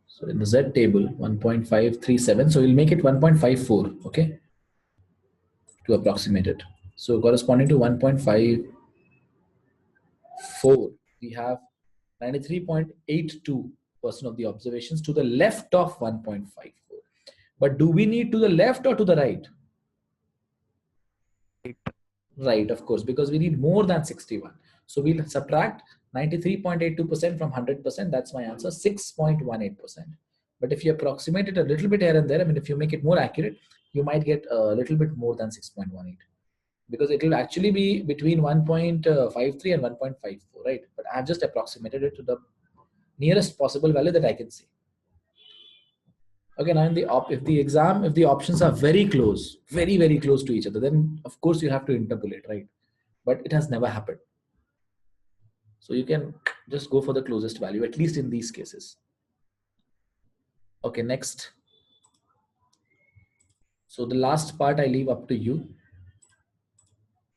So in the Z table, 1.537. So we'll make it 1.54. Okay, to approximate it. So corresponding to 1.54, we have 93.82% of the observations to the left of 1.54. But do we need to the left or to the right? Right, of course, because we need more than 61. So we'll subtract 93.82% from 100%. That's my answer, 6.18%. But if you approximate it a little bit here and there, I mean, if you make it more accurate, you might get a little bit more than 6.18, because it will actually be between 1.53 and 1.54, right? But I've just approximated it to the nearest possible value that I can see. Okay, now in the if the options are very close, very close to each other, then of course you have to interpolate, right? But it has never happened. So you can just go for the closest value, at least in these cases. Okay, next. So the last part I leave up to you.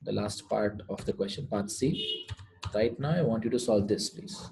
The last part of the question, part C. Right now, I want you to solve this, please.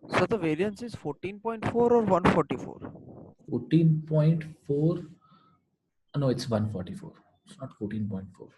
So the variance is 14.4 or 144? 14.4. No, it's 144. It's not 14.4.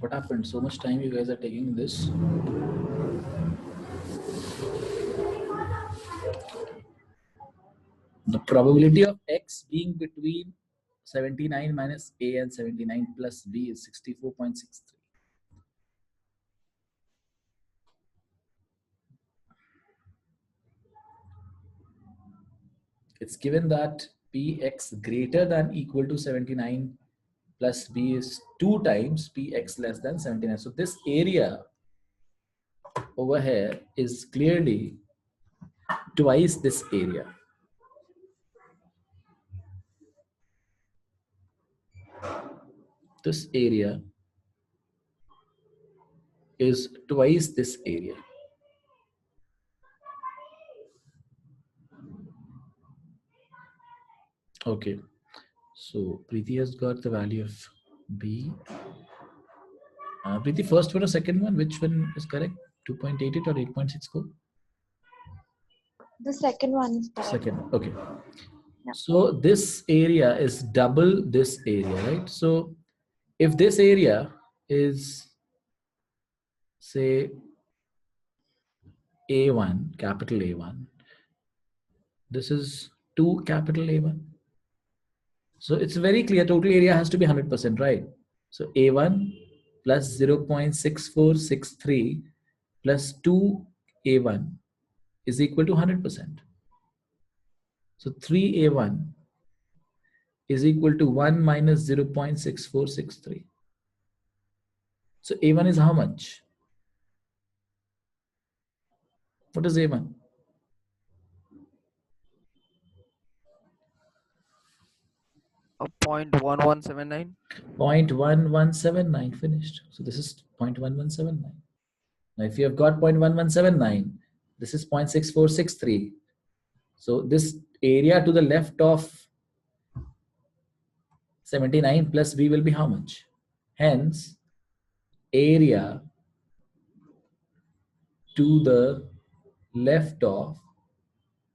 What happened? So much time you guys are taking this. The probability of x being between 79 minus a and 79 plus b is 64.63. It's given that px greater than equal to 79 plus b is 2 times px less than 79. So this area over here is clearly twice this area. This area is twice this area. Okay, so Preeti has got the value of b. Preeti, first one or second one, which one is correct? 2.88 or 8.64? The second one is correct. Second, okay. Yeah. So this area is double this area, right? So if this area is, say, A1, capital A1, this is 2 capital A1. So it's very clear, total area has to be 100%, right? So A1 plus 0.6463 plus 2A1 is equal to 100%. So 3A1 is equal to 1 minus 0.6463. So A1 is how much? What is A1? A 0.1179. 0.1179 finished. So this is 0.1179. Now if you have got 0.1179, this is 0.6463. So this area to the left of 79 plus b will be how much? Hence, area to the left of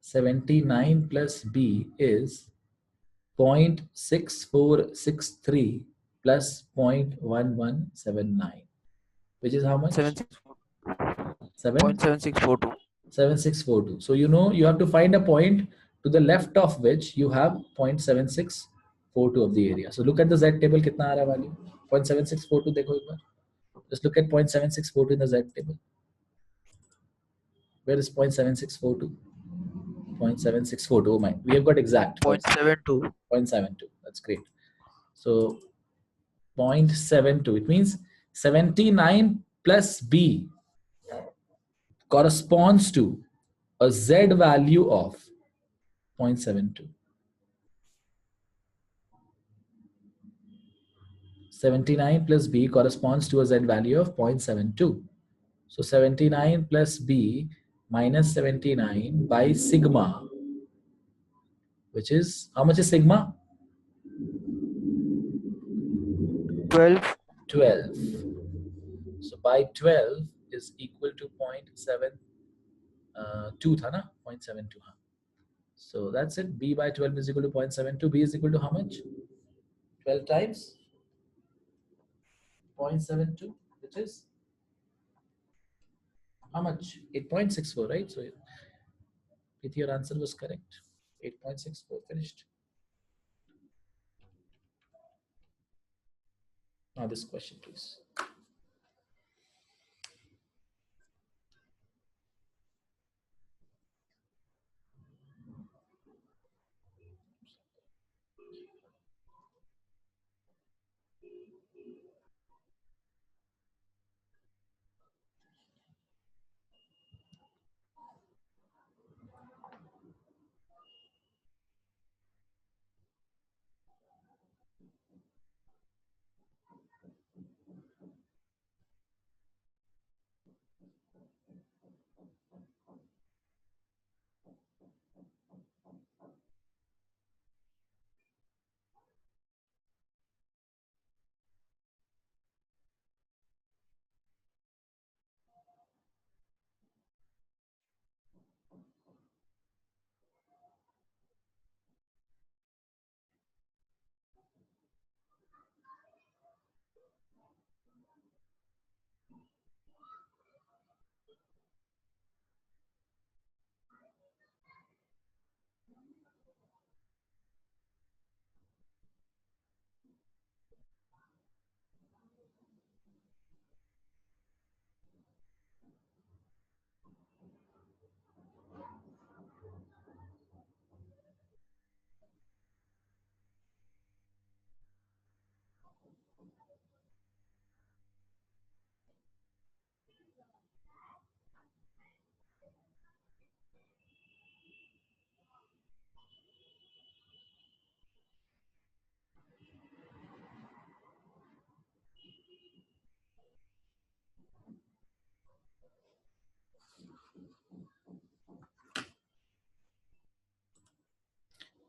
79 plus b is 0.6463 plus 0.1179, which is how much? 0.7642. 7642. So you know you have to find a point to the left of which you have 0.7642 of the area. So look at the Z table, kitna aa raha value? 0.7642 dekho ek baar. Just look at 0.7642 in the Z table. Where is 0.7642? 0.7642. Oh my, we have got exact 0.72. 0.72. That's great. So 0.72. It means 79 plus B corresponds to a Z value of 0.72. 79 plus B corresponds to a Z value of 0.72. So 79 plus B minus 79 by sigma, which is, how much is sigma? 12. 12. So by 12 is equal to 0.72 tha na? 0.72. So that's it. B by 12 is equal to 0.72. B is equal to how much? 12 times 0.72, which is how much? 8.64, right? So if your answer was correct, 8.64 finished. Now this question, please.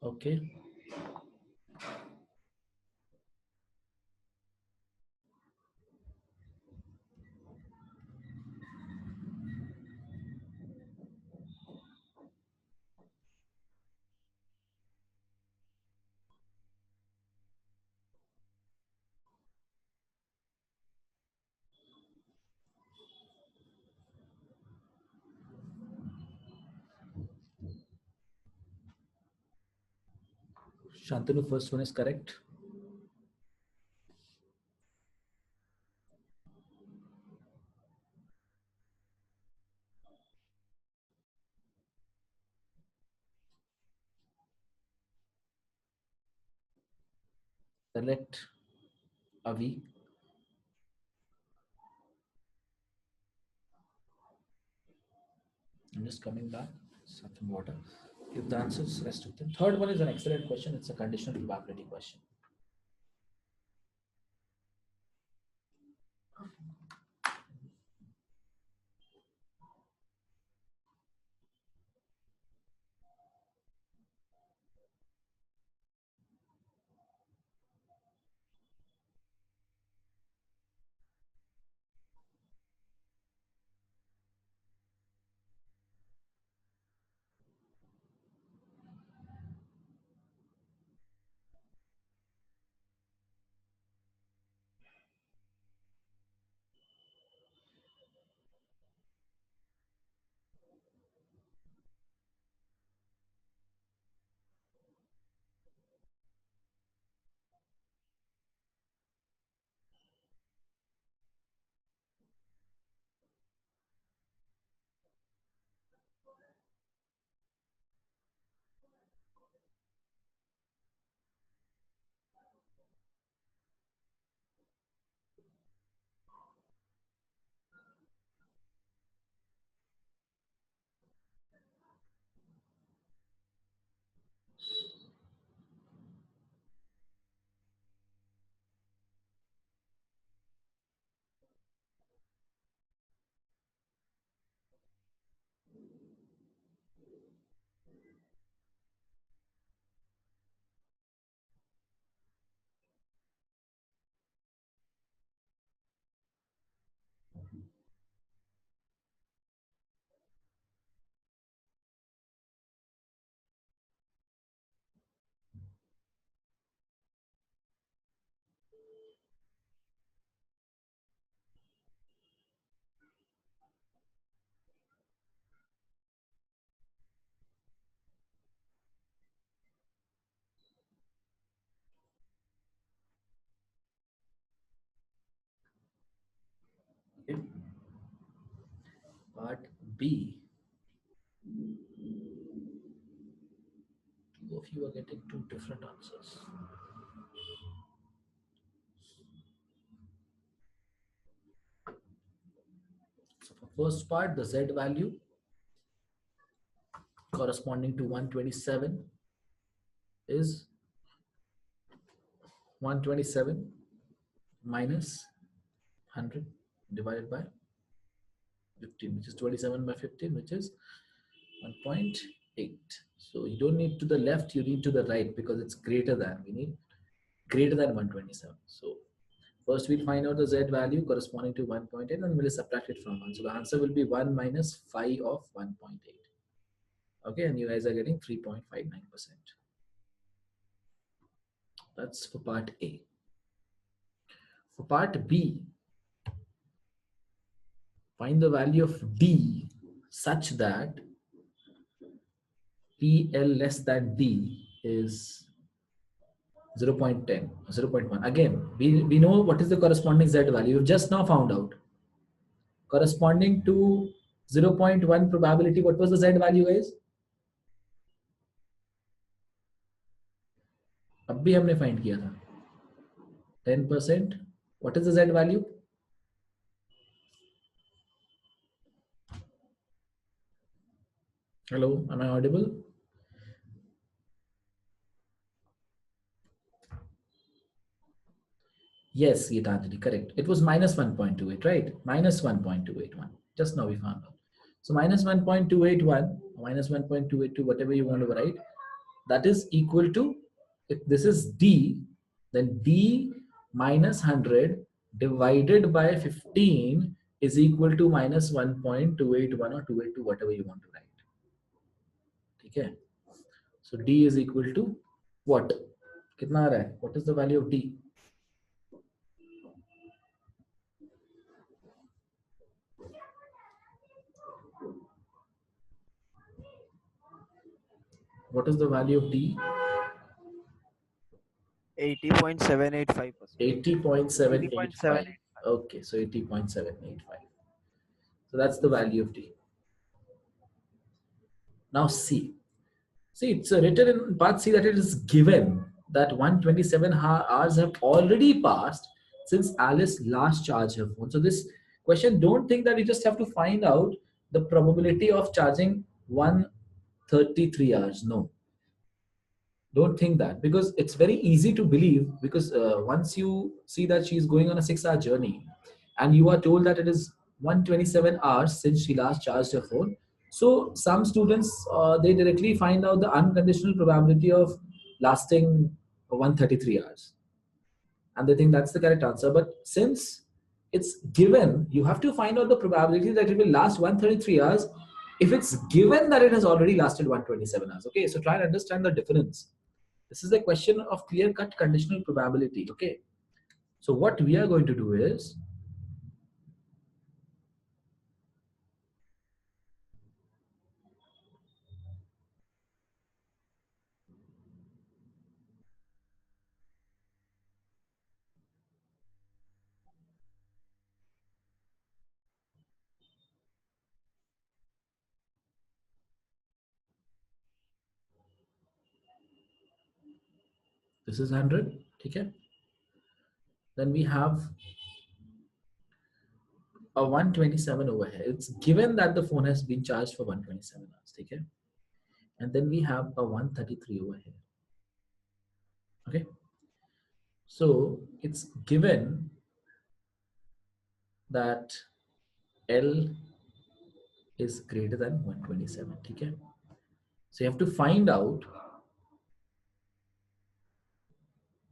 Okay. Shantanu, first one is correct. Select Avi. I'm just coming back. Some water. Give the answers, rest of them. Third one is an excellent question. It's a conditional probability question. Okay. Part B. Two of you are getting two different answers. So for first part, the Z value corresponding to 127 is 127 minus 100 divided by 15, which is 27 by 15, which is 1.8. So you don't need to the left, you need to the right because it's greater than, we need greater than 127. So first we'll find out the Z value corresponding to 1.8 and we'll subtract it from 1. So the answer will be 1 minus 5 of 1.8. Okay, and you guys are getting 3.59%. That's for part A. For part B, find the value of D such that PL less than D is 0.10, 0.1. Again, we know what is the corresponding Z value. We've just now found out. Corresponding to 0.1 probability, what was the Z value, guys? अब भी हमने find किया था 10%. What is the Z value? Hello, am I audible? Yes, Gitanjali, correct. It was minus 1.28, right? Minus 1.281. Just now we found out. So minus 1.281, minus 1.282, whatever you want to write. that is equal to, if this is D, then D minus 100 divided by 15 is equal to minus 1.281 or 282, whatever you want to write. Okay. So D is equal to what? कितना आ रहा है? What is the value of D? What is the value of D? 80.785%. 80.785. Okay, so 80.785. So that's the value of D. Now C. See, it's written in part C that it is given that 127 hours have already passed since Alice last charged her phone. So this question, don't think that you just have to find out the probability of charging 133 hours. No. Don't think that, because it's very easy to believe, because once you see that she's going on a 6-hour journey and you are told that it is 127 hours since she last charged her phone. So some students, they directly find out the unconditional probability of lasting 133 hours. And they think that's the correct answer. But since it's given, you have to find out the probability that it will last 133 hours if it's given that it has already lasted 127 hours. Okay, so try and understand the difference. This is a question of clear-cut conditional probability. Okay, so what we are going to do is, this is 100. Okay, then we have a 127 over here. It's given that the phone has been charged for 127 hours. Okay, and then we have a 133 over here. Okay, so it's given that L is greater than 127. Okay, so you have to find out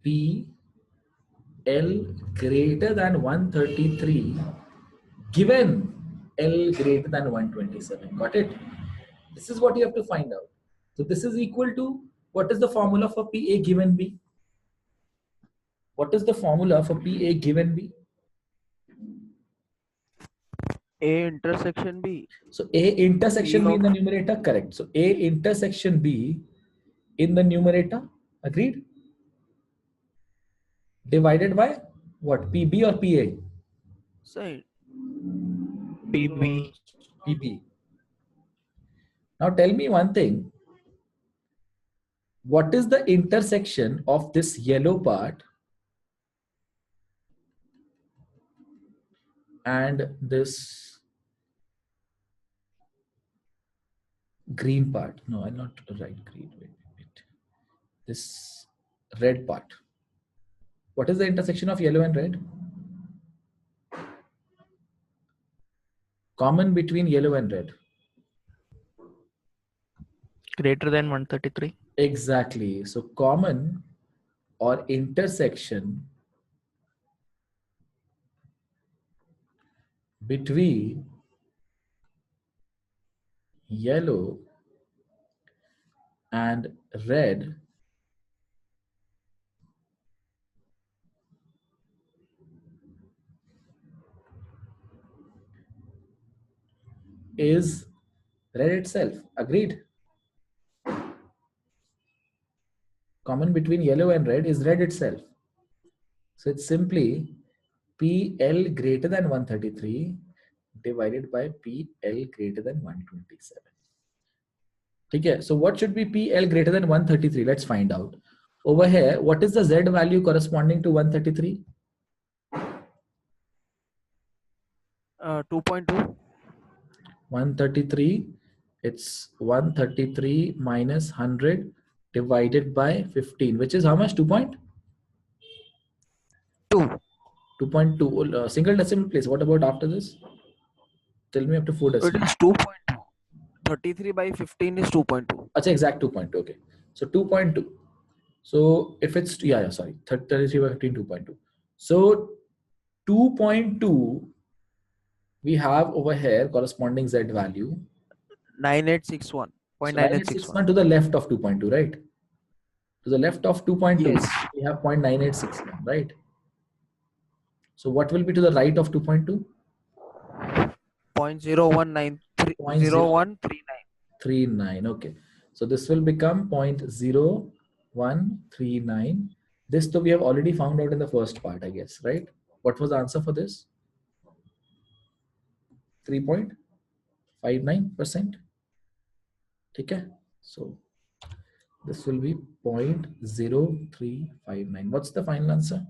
P L greater than 133 given L greater than 127. Got it? This is what you have to find out. So this is equal to, what is the formula for PA given B? What is the formula for PA given B? A intersection B. So A intersection B in the numerator, correct. So A intersection B in the numerator, agreed? Divided by what? PB or PA? Side. PB. PB. Now tell me one thing. What is the intersection of this yellow part and this green part? No, I'm not right. Green. Wait. This red part. What is the intersection of yellow and red? Common between yellow and red. Greater than 133. Exactly. So common or intersection between yellow and red is red itself. Agreed? Common between yellow and red is red itself. So it's simply PL greater than 133 divided by PL greater than 127. Okay, so what should be PL greater than 133? Let's find out. Over here, what is the Z value corresponding to 133? 2.2. 133, it's 133 minus 100 divided by 15, which is how much? 2.2. 2.2. Single decimal place. What about after this? Tell me up to 4 It decimal. is 2.2. 33 by 15 is 2.2. Achha, exact 2.2. Okay. So 2.2. So if it's, sorry, 33 by 15, 2.2. So 2.2, we have over here corresponding Z value. 9861. So 0.9861. to the left of 2.2, right? To the left of 2.2, Yes. we have 0.9861, right? So what will be to the right of 2.2? 0.0139. 39. Okay. So this will become 0.0139. This though we have already found out in the first part, I guess, right? What was the answer for this? 3.59%. Okay. So this will be 0.0359. What's the final answer?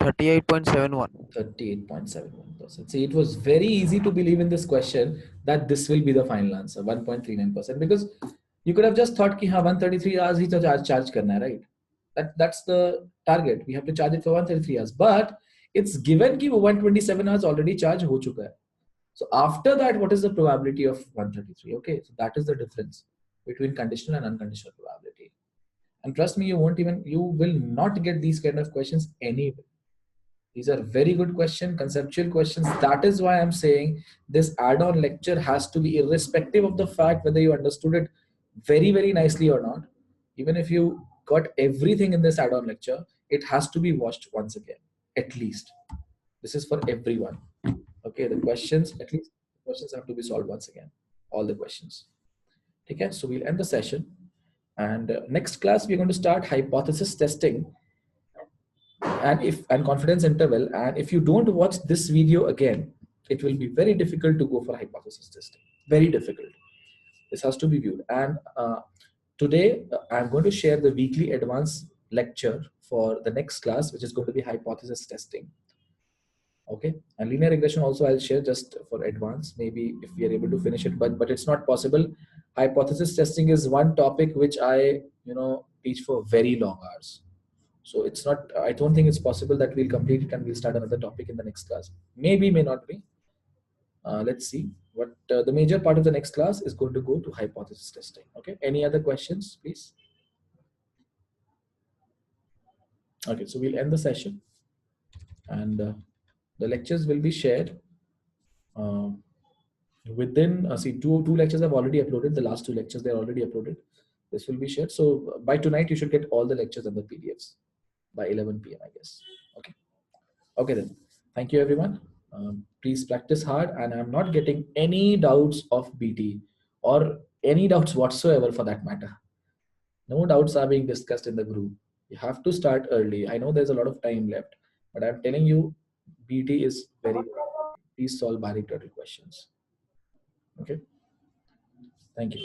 38.71. 38.71%. See, it was very easy to believe in this question that this will be the final answer, 1.39%, because you could have just thought कि हाँ 133 hours ही तो charge करना है, right? That's the target. We have to charge it for 133 hours, but it's given कि वो 127 hours already charge हो चुका है. So after that, what is the probability of 133? Okay, so that is the difference between conditional and unconditional probability. And trust me, you will not get these kind of questions anyway. These are very good questions, conceptual questions. That is why I'm saying this add-on lecture has to be irrespective of the fact whether you understood it very, very nicely or not. Even if you got everything in this add-on lecture, it has to be watched once again, at least. This is for everyone. Okay, the questions, at least the questions have to be solved once again. All the questions. Okay, so we'll end the session. And next class, we're going to start hypothesis testing and confidence interval. And if you don't watch this video again, it will be very difficult to go for hypothesis testing. Very difficult. This has to be viewed. And today I'm going to share the weekly advanced lecture for the next class, which is going to be hypothesis testing. Okay, and linear regression also I'll share just for advanced, maybe if we are able to finish it, but it's not possible. Hypothesis testing is one topic which I teach for very long hours. So it's not, I don't think it's possible that we'll complete it and we'll start another topic in the next class. Maybe, may not be. Let's see. What the major part of the next class is going to go to hypothesis testing. Okay. Any other questions, please? Okay. So we'll end the session, and the lectures will be shared within. See, two lectures I've already uploaded. The last two lectures they're already uploaded. This will be shared. So by tonight you should get all the lectures and the PDFs by 11 p.m. I guess. Okay. Okay then. Thank you everyone. Please practice hard, and I'm not getting any doubts of BT or any doubts whatsoever for that matter. No doubts are being discussed in the group. You have to start early. I know there's a lot of time left, but I'm telling you, BT is very, please solve Baric turtle questions. Okay. Thank you.